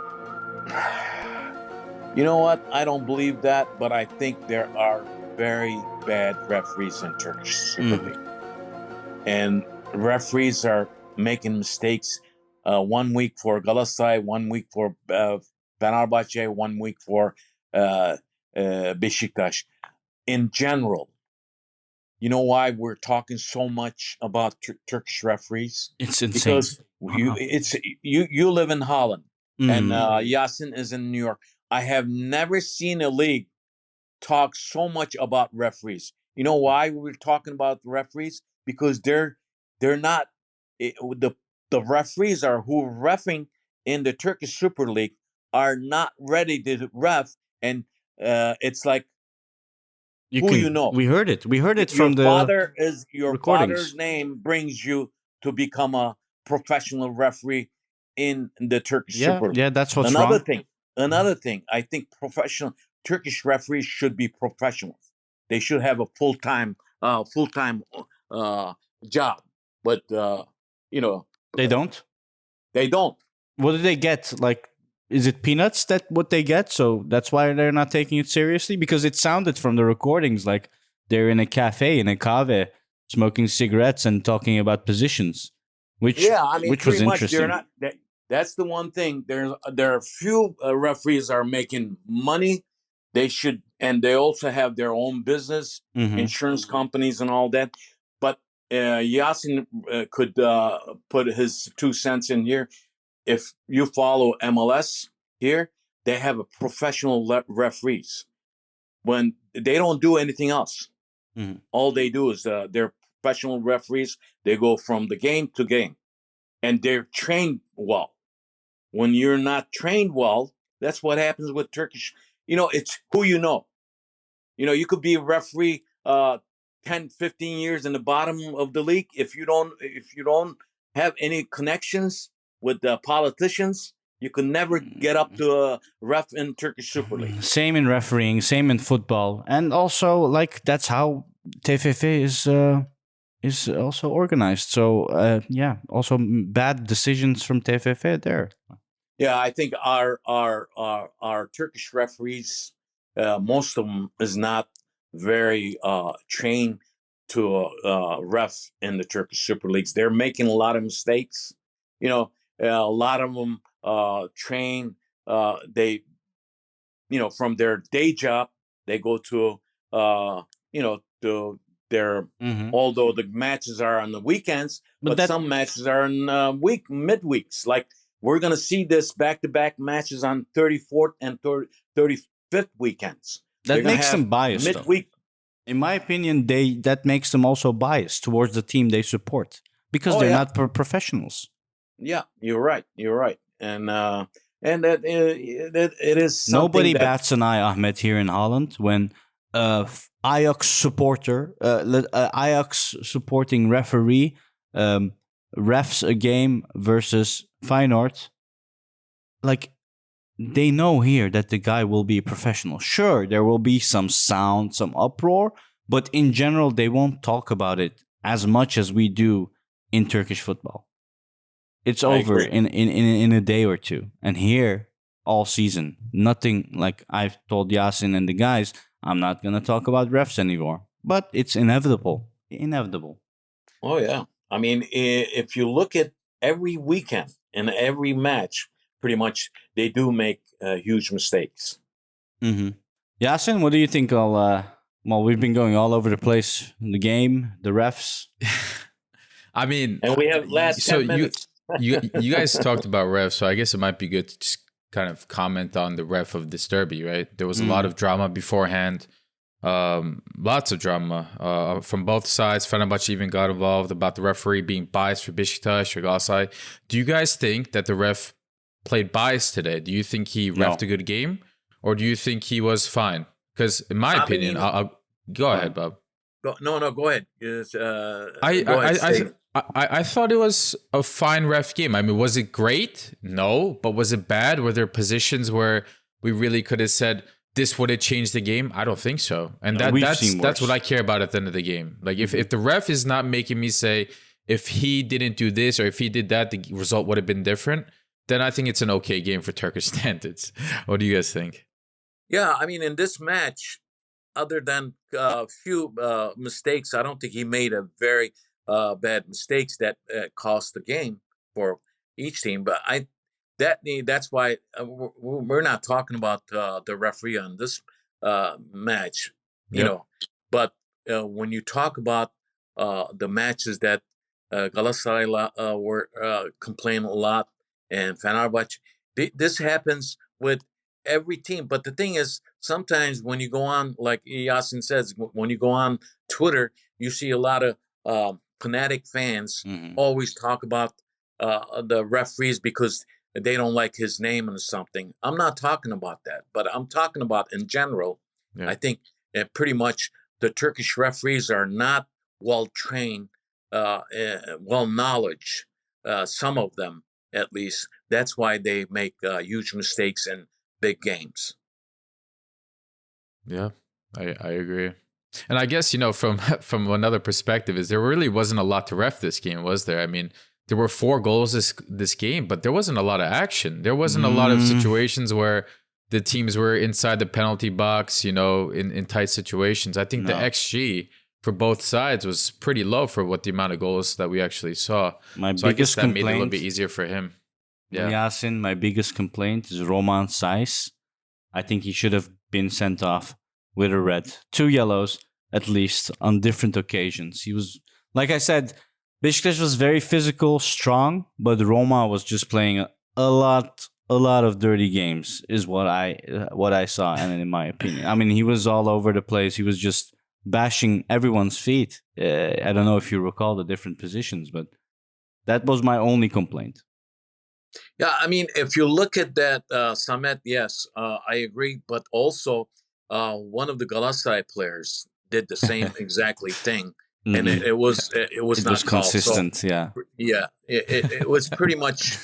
S4: You know what? I don't believe that, but I think there are very bad referees in Turkish Super League. And referees are making mistakes 1 week for Galatasaray, 1 week for Fenerbahçe, 1 week for Beşiktaş. In general, you know why we're talking so much about Turkish referees?
S3: It's insane.
S4: Because you live in Holland and
S3: Mhm.
S4: Yasin is in New York. I have never seen a league talk so much about referees. You know why we're talking about referees? Because they're not the referees are who are reffing in the Turkish Super League are not ready to ref, and it's like you know.
S3: We heard it. We heard it
S4: Your
S3: from the
S4: father is your
S3: recordings.
S4: father's name brings you to become a professional referee in the Turkish
S3: Yeah,
S4: Super League.
S3: yeah, that's what's
S4: Another
S3: wrong.
S4: thing, I think professional Turkish referees should be professionals. They should have a full-time job, but
S3: They don't.
S4: they don't.
S3: What do they get? Like, is it peanuts that what they get? So that's why they're not taking it seriously? Because it sounded from the recordings like they're in a cafe, in a cave, smoking cigarettes and talking about positions, which
S4: Yeah, I mean,
S3: which was
S4: pretty much they're
S3: interesting.
S4: not. That's the one thing. There are few referees are making money. They should, and they also have their own business,
S3: Mhm.
S4: insurance companies, and all that. But Yasin could put his 2 cents in here. If you follow MLS here, they have a professional referees. When they don't do anything else,
S3: Mhm.
S4: all they do is they're professional referees. They go from the game to game, and they're trained well. When you're not trained well, that's what happens with Turkish. It's who you know. You could be a referee 10, 15 years in the bottom of the league. If you don't have any connections with the politicians, you can never get up to a ref in Turkish Super League.
S3: Same in refereeing, same in football, and also like that's how TFF is also organized. So yeah, also bad decisions from TFF there.
S4: Yeah, I think our Turkish referees, most of them is not very trained to ref in the Turkish Super Leagues. They're making a lot of mistakes. A lot of them train. They, from their day job, they go to to their.
S3: Mhm.
S4: Although the matches are on the weekends,
S3: But
S4: but
S3: that
S4: some matches are in midweeks. Like we're going to see this back-to-back matches on 34th and 35th weekends. They're
S3: that
S4: going to
S3: makes
S4: have
S3: them biased, though.
S4: midweek.
S3: In my opinion, that makes them also biased towards the team they support because
S4: Oh
S3: they're
S4: yeah,
S3: not professionals.
S4: yeah. You're right. You're right. And that it is
S3: Nobody
S4: something that.
S3: bats an eye, Ahmet, here in Holland when Ajax supporter, Ajax supporting referee refs a game versus Feyenoord. Like, they know here that the guy will be a professional. Sure, there will be some sound, some uproar, but in general, they won't talk about it as much as we do in Turkish football. It's
S4: I
S3: over
S4: agree.
S3: in a day or two. And here, all season. Nothing, like I've told Yasin and the guys, I'm not going to talk about refs anymore. But it's inevitable. Inevitable.
S4: Oh yeah. I mean, if you look at every weekend and every match, pretty much they do make huge mistakes.
S3: Mm-hmm. Yasin, what do you think? Well, we've been going all over the place. The game, the refs.
S5: I mean,
S4: And we have last 10 minutes.
S5: you guys talked about refs, so I guess it might be good to just kind of comment on the ref of this derby, right? There was a lot of drama beforehand. Lots of drama from both sides. Fenerbahce even got involved about the referee being biased for Beşiktaş or Galatasaray. Do you guys think that the ref played biased today? Do you think he refed a good game, or do you think he was fine? Because in my opinion, I'll go ahead, Bob.
S4: No, go ahead.
S5: I thought it was a fine ref game. I mean, was it great? No, but was it bad? Were there positions where we really could have said this would have changed the game? I don't think so. And that's what I care about at the end of the game. Like if the ref is not making me say if he didn't do this or if he did that, the result would have been different, then I think it's an okay game for Turkish standards. What do you guys think?
S4: Yeah, I mean, in this match, other than a few mistakes, I don't think he made a very bad mistakes that cost the game for each team. But that's why we're not talking about the referee on this match, you know. But when you talk about the matches that Galatasaray were complaining a lot, and Fenerbahce, this happens with every team. But the thing is, sometimes when you go on, like Yasin says, when you go on Twitter, you see a lot of fanatic fans always talk about the referees because they don't like his name or something. I'm not talking about that, but I'm talking about in general. I think pretty much the Turkish referees are not well trained, well knowledge. Some of them, at least. That's why they make huge mistakes in big games.
S5: Yeah, I agree. And I guess, from another perspective, is there really wasn't a lot to ref this game, was there? I mean, there were 4 goals this game, but there wasn't a lot of action. There wasn't a lot of situations where the teams were inside the penalty box, in tight situations. I think the XG for both sides was pretty low for what the amount of goals that we actually saw.
S3: I
S5: guess that
S3: complaint,
S5: made it a little bit easier for him. Yeah.
S3: Yasin, my biggest complaint is Roman Saiz. I think he should have been sent off with a red. 2 yellows, at least, on different occasions. He was, like I said, Beşiktaş was very physical, strong, but Roma was just playing a lot of dirty games, is what I saw, and in my opinion. I mean, he was all over the place. He was just bashing everyone's feet. I don't know if you recall the different positions, but that was my only complaint.
S4: Yeah, I mean, if you look at that, Samet, yes, I agree. But also, one of the Galatasaray players did the same exactly thing, and it was not
S3: consistent.
S4: So,
S3: yeah,
S4: it was pretty much.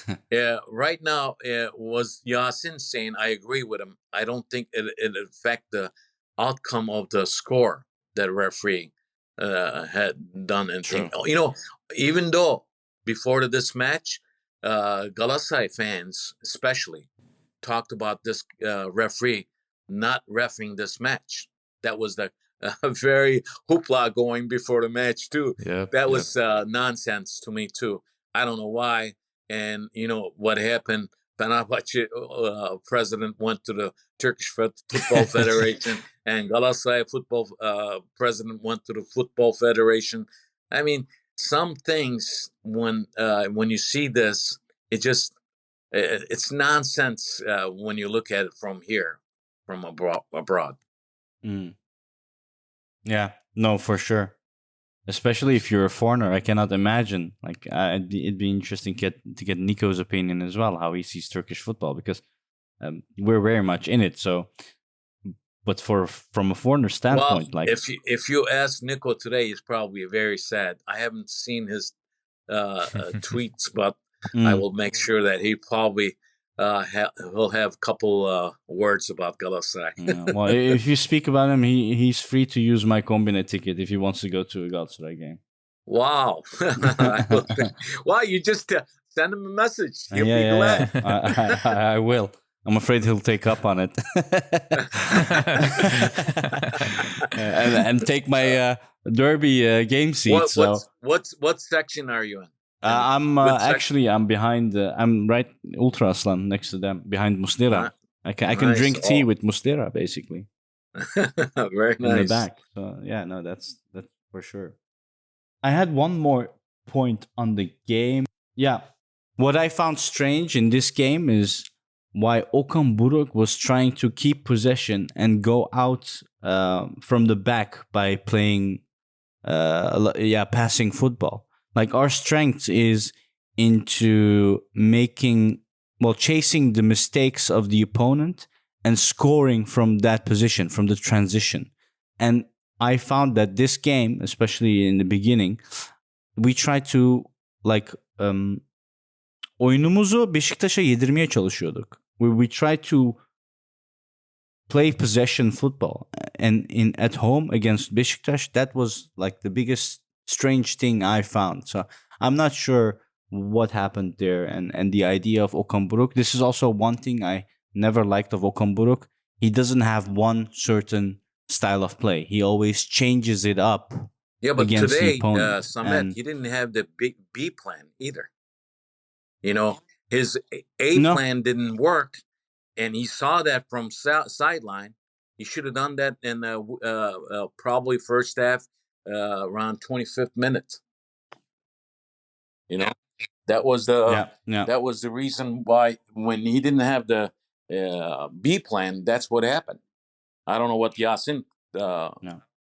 S4: Right now, was Yasin saying? I agree with him. I don't think it affect the outcome of the score that referee had done anything.
S3: True.
S4: Even though before this match, Galatasaray fans especially talked about this referee not reffing this match. That was the very hoopla going before the match too. That was nonsense to me too. I don't know why. And what happened? Fenerbahce president went to the Turkish Football Federation, and Galatasaray football president went to the Football Federation. I mean, some things when you see this, it's nonsense when you look at it from here, from abroad.
S3: Yeah, no, for sure. Especially if you're a foreigner, I cannot imagine. Like, it'd be interesting to get Nico's opinion as well, how he sees Turkish football, because we're very much in it. So, but from a foreigner standpoint,
S4: well, if you ask Nico today, he's probably very sad. I haven't seen his tweets, but I will make sure that he probably he'll have a couple words about Galatasaray.
S3: Yeah, well, if you speak about him, he's free to use my Kombine ticket if he wants to go to a Galatasaray game.
S4: Wow! Wow, you just send him a message. He'll be glad.
S3: I will. I'm afraid he'll take up on it and take my derby game seat.
S4: What section are you in?
S3: I'm
S4: Good section.
S3: actually I'm behind. I'm right Ultra Aslan next to them behind Muslera. I can
S4: Nice.
S3: drink tea with Muslera basically
S4: Very
S3: in the
S4: nice.
S3: back. So yeah, no, that's for sure. I had one more point on the game. Yeah, what I found strange in this game is why Okan Buruk was trying to keep possession and go out from the back by playing, passing football. Like our strength is into chasing the mistakes of the opponent and scoring from that position, from the transition. And I found that this game, especially in the beginning, we tried to oyunumuzu Beşiktaş'a yedirmeye çalışıyorduk. We tried to play possession football, and at home against Beşiktaş, that was like the biggest strange thing I found. So I'm not sure what happened there, and the idea of Okan Buruk. This is also one thing I never liked of Okan Buruk. He doesn't have one certain style of play. He always changes it up.
S4: Yeah, but
S3: against the
S4: today,
S3: opponent.
S4: Samet,
S3: And-
S4: he didn't have the B plan either. You know, his A
S3: No.
S4: plan didn't work, and he saw that from sideline. He should have done that in probably first half, around 25th minute. You know, that was the that was the reason why when he didn't have the B plan, that's what happened. I don't know what Yasin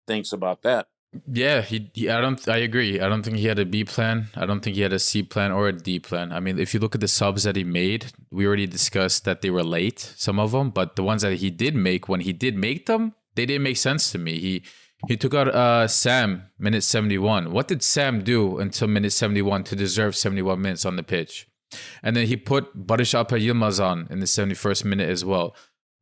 S4: thinks about that.
S5: Yeah, I agree. I don't think he had a B plan. I don't think he had a C plan or a D plan. I mean, if you look at the subs that he made, we already discussed that they were late, some of them, but the ones that he did make, when he did make them, they didn't make sense to me. He took out Sam, minute 71. What did Sam do until minute 71 to deserve 71 minutes on the pitch? And then he put Barış Alper Yılmaz on in the 71st minute as well.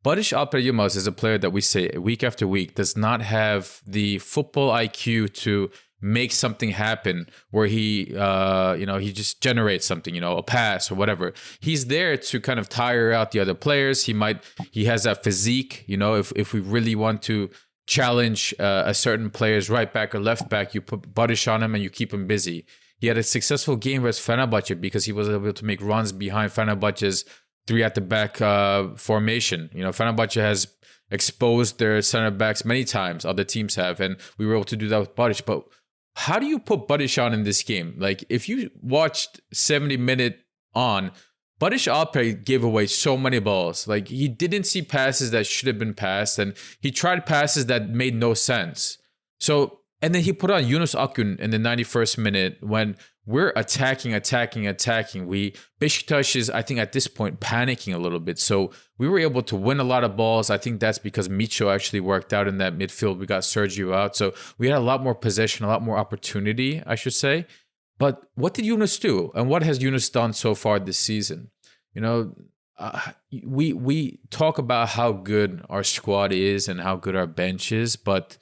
S5: Barış Alper Yılmaz is a player that we say week after week does not have the football IQ to make something happen where he just generates something, a pass or whatever. He's there to kind of tire out the other players. He has that physique, if we really want to challenge a certain player's right back or left back, you put Barış on him and you keep him busy. He had a successful game versus Fenerbahçe because he was able to make runs behind Fenerbahçe's 3 at the back formation. Fenerbahçe has exposed their center backs many times, other teams have, and we were able to do that with Barış. But how do you put Barış on in this game? Like, if you watched 70-minute on, Barış Alper gave away so many balls. Like, he didn't see passes that should have been passed, and he tried passes that made no sense. So, and then he put on Yunus Akgün in the 91st minute when we're attacking. Beşiktaş is, I think, at this point, panicking a little bit. So we were able to win a lot of balls. I think that's because Micho actually worked out in that midfield. We got Sergio out. So we had a lot more possession, a lot more opportunity, I should say. But what did Yunus do? And what has Yunus done so far this season? We talk about how good our squad is and how good our bench is, but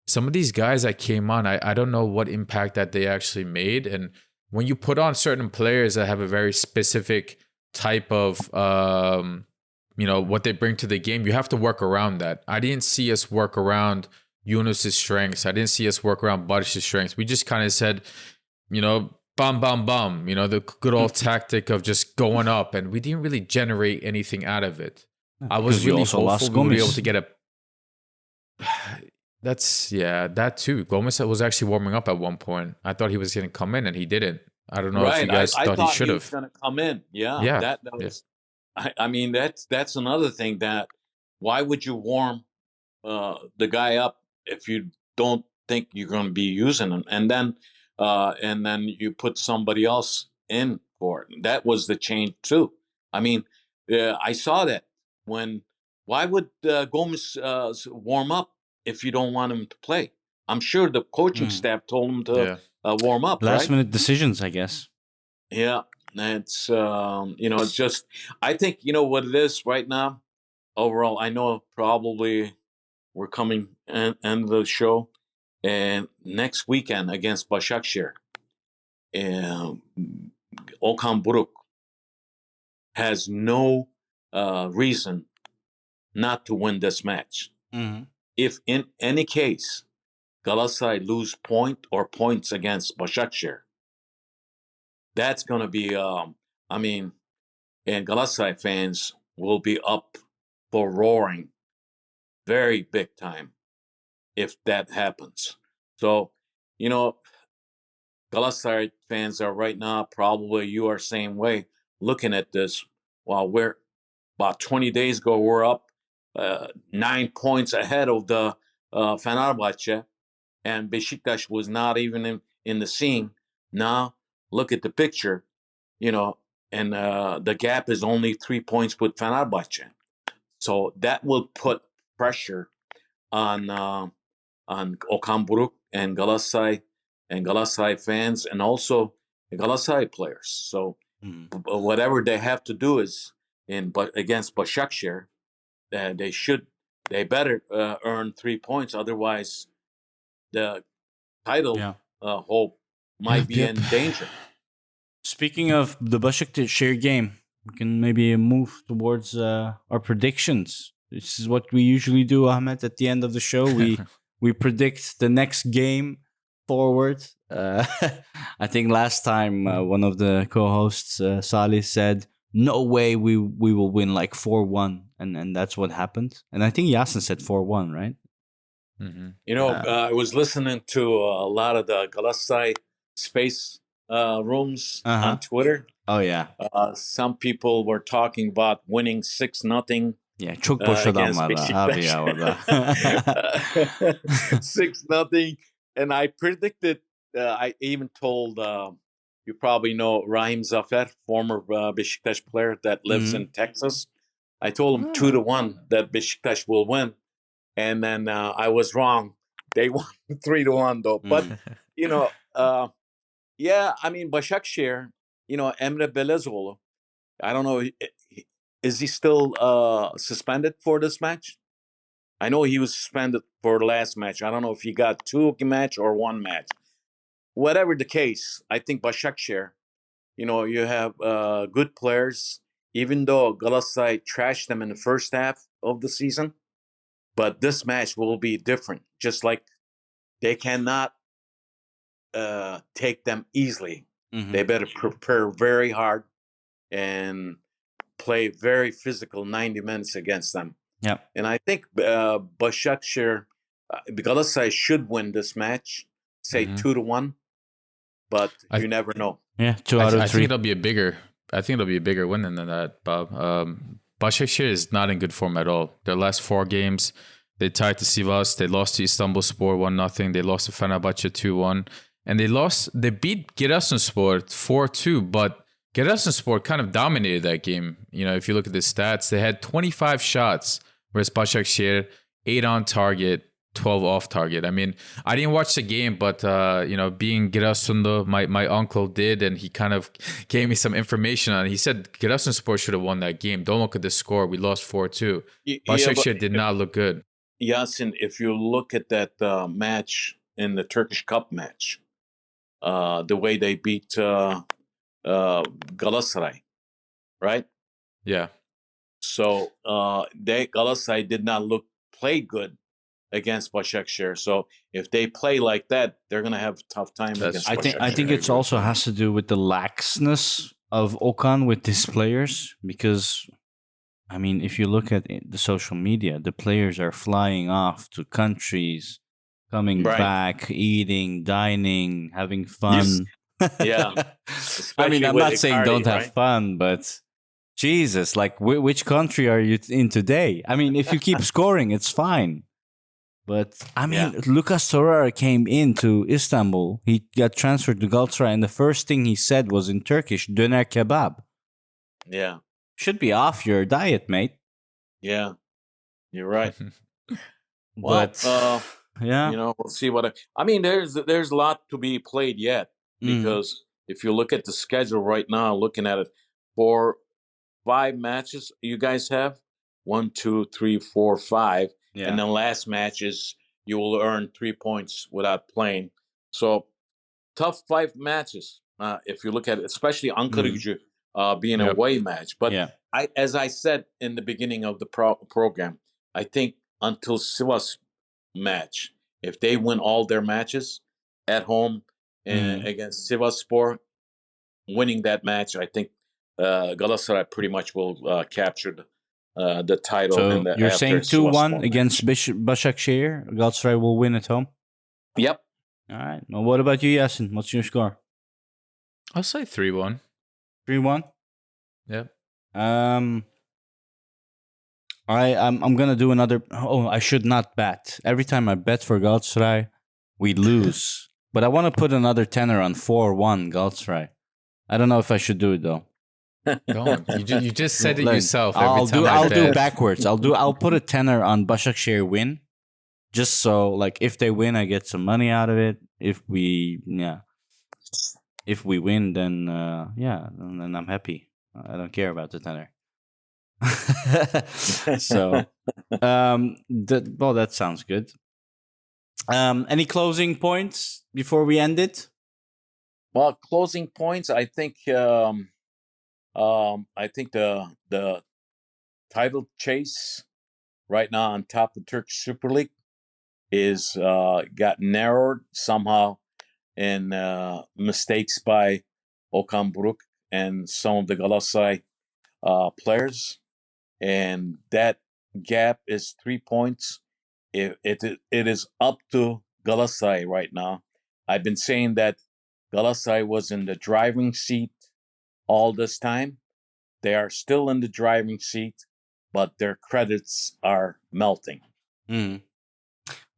S5: some of these guys that came on, I don't know what impact that they actually made. And when you put on certain players that have a very specific type of, what they bring to the game, you have to work around that. I didn't see us work around Yunus's strengths. I didn't see us work around Barış's strengths. We just kind of said, bam, bam, bam, the good old tactic of just going up. And we didn't really generate anything out of it. I was really hopeful we would be able to get a... that too. Gomez was actually warming up at one point. I thought he was going to come in, and he didn't. I don't know if you guys thought he should have.
S4: I was going to come in. Yeah. That was. I mean, that's another thing. That why would you warm the guy up if you don't think you're going to be using him, and then you put somebody else in for it. That was the change too. I mean, I saw that when. Why would Gomez warm up if you don't want him to play? I'm sure the coaching staff told him to warm up.
S3: Last minute decisions, I guess.
S4: Yeah, it's it's just. I think what it is right now. Overall, I know probably we're coming end of the show, and next weekend against Başakşehir, Okan Buruk has no reason not to win this match.
S3: Mm-hmm.
S4: If in any case Galatasaray lose point or points against Başakşehir, that's going to be, and Galatasaray fans will be up for roaring very big time if that happens. So, Galatasaray fans are right now, probably you are same way, looking at this. While we're about 20 days ago, we're up 9 points ahead of the Fenerbahçe, and Beşiktaş was not even in the scene. Now, look at the picture, and the gap is only 3 points with Fenerbahçe. So that will put pressure on Okan Buruk and Galatasaray fans, and also the Galatasaray players. So whatever they have to do is against Başakşehir, they better earn 3 points. Otherwise, the title hope might be in danger.
S3: Speaking of the Başakşehir game, we can maybe move towards our predictions. This is what we usually do, Ahmet. At the end of the show, we predict the next game forward. I think last time one of the co-hosts, Salih, said, "No way we will win like 4-1," and that's what happened. And I think Yasin said 4-1, right?
S5: Mm-hmm.
S4: I was listening to a lot of the Galatasaray space rooms on Twitter.
S3: Oh yeah.
S4: Some people were talking about winning 6-0.
S3: Yeah, çok boş adam var abi ya orada.
S4: 6-0. And I predicted, I even told, you probably know Rahim Zafer, former Beşiktaş player that lives in Texas. I told him 2-1 that Beşiktaş will win. And then I was wrong. They won 3-1 though. But, Başakşehir, Emre Belezoğlu, I don't know, is he still suspended for this match? I know he was suspended for the last match. I don't know if he got 2 match or 1 match. Whatever the case, I think Başakşehir, you have good players, even though Galatasaray trashed them in the first half of the season. But this match will be different. Just like they cannot take them easily. Mm-hmm. They better prepare very hard and play very physical 90 minutes against them.
S3: Yeah.
S4: And I think Başakşehir, Galatasaray should win this match, say 2-1, but you never know.
S3: Yeah, 2 out of 3.
S5: I think it'll be a bigger win than that, Bob. Başakşehir is not in good form at all. Their last 4 games, they tied to Sivas, they lost to Istanbulspor 1-0, they lost to Fenerbahçe 2-1, and they beat Giresunspor 4-2, but Giresunspor kind of dominated that game. If you look at the stats, they had 25 shots, whereas Başakşehir 8 on target, 12 off target. I mean, I didn't watch the game, but being Giresunlu, my uncle did, and he kind of gave me some information on it. He said Giresunspor should have won that game. Don't look at the score. We lost 4-2. Başakşehir did not look good.
S4: Yasin, if you look at that match in the Turkish Cup match, the way they beat Galatasaray, right?
S5: Yeah.
S4: So Galatasaray did not play good against Başakşehir. So if they play like that, they're going to have a tough time against Başakşehir.
S3: I think it also has to do with the laxness of Okan with his players, because I mean, if you look at the social media, the players are flying off to countries, coming back, eating, dining, having fun.
S4: Yeah.
S3: I mean, I'm not saying don't have fun, but Jesus, like which country are you in today? I mean, if you keep scoring, it's fine. But I mean, Lucas Torreira came into Istanbul. He got transferred to Galatasaray, and the first thing he said was in Turkish, "Döner kebab."
S4: Yeah.
S3: Should be off your diet, mate.
S4: Yeah. You're right.
S3: But
S4: we'll see what I mean, there's a lot to be played yet, because if you look at the schedule right now, looking at it, 5 matches you guys have, 1, 2, 3, 4, 5. Yeah. And then last matches, you will earn 3 points without playing. So tough 5 matches. If you look at it, especially Ankaragücü be an away match. But
S3: Yeah.
S4: as I said in the beginning of the program, I think until Sivas match, if they win all their matches at home against Sivasspor, winning that match, I think Galatasaray pretty much will capture the title.
S3: So you're
S4: after
S3: saying 2-1
S4: Sivasspor
S3: against
S4: match.
S3: Başakşehir. Galatasaray will win at home.
S4: Yep.
S3: All right. Well, what about you, Yasin? What's your score?
S5: I'll say 3-1.
S3: 3-1.
S5: Yep.
S3: I'm gonna do another. Oh, I should not bet. Every time I bet for Galatasaray, we lose. But I want to put another tenner on 4-1 Galatasaray. I don't know if I should do it though.
S5: Don't. You just said it
S3: Like,
S5: yourself.
S3: I'll do
S5: bet.
S3: backwards. I'll put a tenner on Başakşehir win, just so like if they win, I get some money out of it. If we win, then then I'm happy. I don't care about the tenner. So, that sounds good. Any closing points before we end it?
S4: Well, closing points. I think the title chase right now on top of the Turkish Super League is got narrowed somehow in mistakes by Okan Buruk and some of the Galatasaray players, and that gap is 3 points. It is up to Galatasaray right now. I've been saying that Galatasaray was in the driving seat all this time. They are still in the driving seat, but their credits are melting.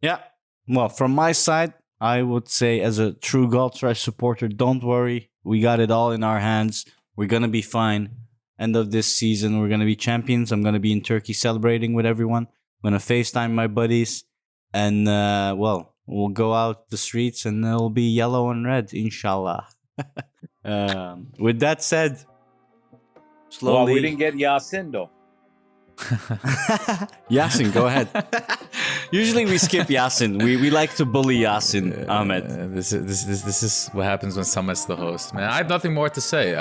S3: Yeah. Well, from my side, I would say as a true Galatasaray supporter, don't worry. We got it all in our hands. We're going to be fine. End of this season, we're going to be champions. I'm going to be in Turkey celebrating with everyone. I'm going to FaceTime my buddies. And, we'll go out the streets and it'll be yellow and red, inshallah. With that said, slowly...
S4: Well, we didn't get Yasin, though.
S3: Yasin, go ahead. Usually we skip Yasin. We like to bully Yasin, Ahmet.
S5: This is what happens when Samet's the host, man. I have nothing more to say.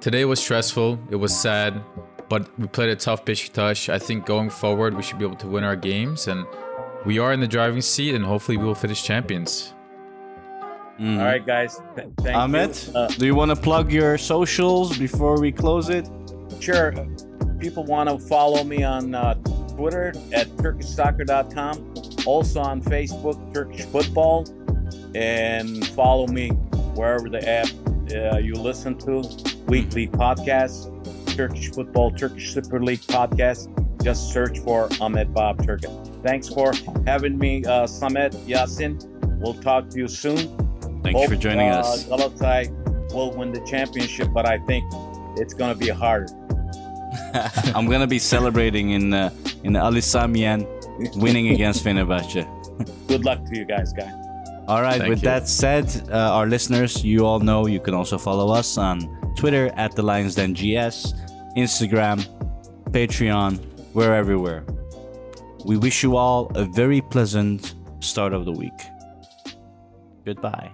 S5: Today was stressful. It was sad, but we played a tough Beşiktaş. I think going forward, we should be able to win our games, and we are in the driving seat, and hopefully we will finish champions.
S4: All right, guys. Thank
S3: Ahmet,
S4: you.
S3: do you want to plug your socials before we close it?
S4: Sure. People want to follow me on Twitter at turkishsoccer.com. Also on Facebook, Turkish Football. And follow me wherever the app you listen to. Weekly podcast, Turkish Football, Turkish Super League podcast. Just search for Ahmet Bob Turgut. Thanks for having me, Samet, Yasin. We'll talk to you soon.
S3: Thank you for joining us.
S4: Galatasaray will win the championship, but I think it's going to be harder.
S3: I'm gonna be celebrating in Ali Samian winning against Fenerbahce.
S4: Good luck to you guys.
S3: All right.
S5: Thank
S3: with
S5: you.
S3: that said, our listeners, you all know you can also follow us on Twitter at the Lions Den GS, Instagram, Patreon. We're everywhere. We wish you all a very pleasant start of the week. Goodbye.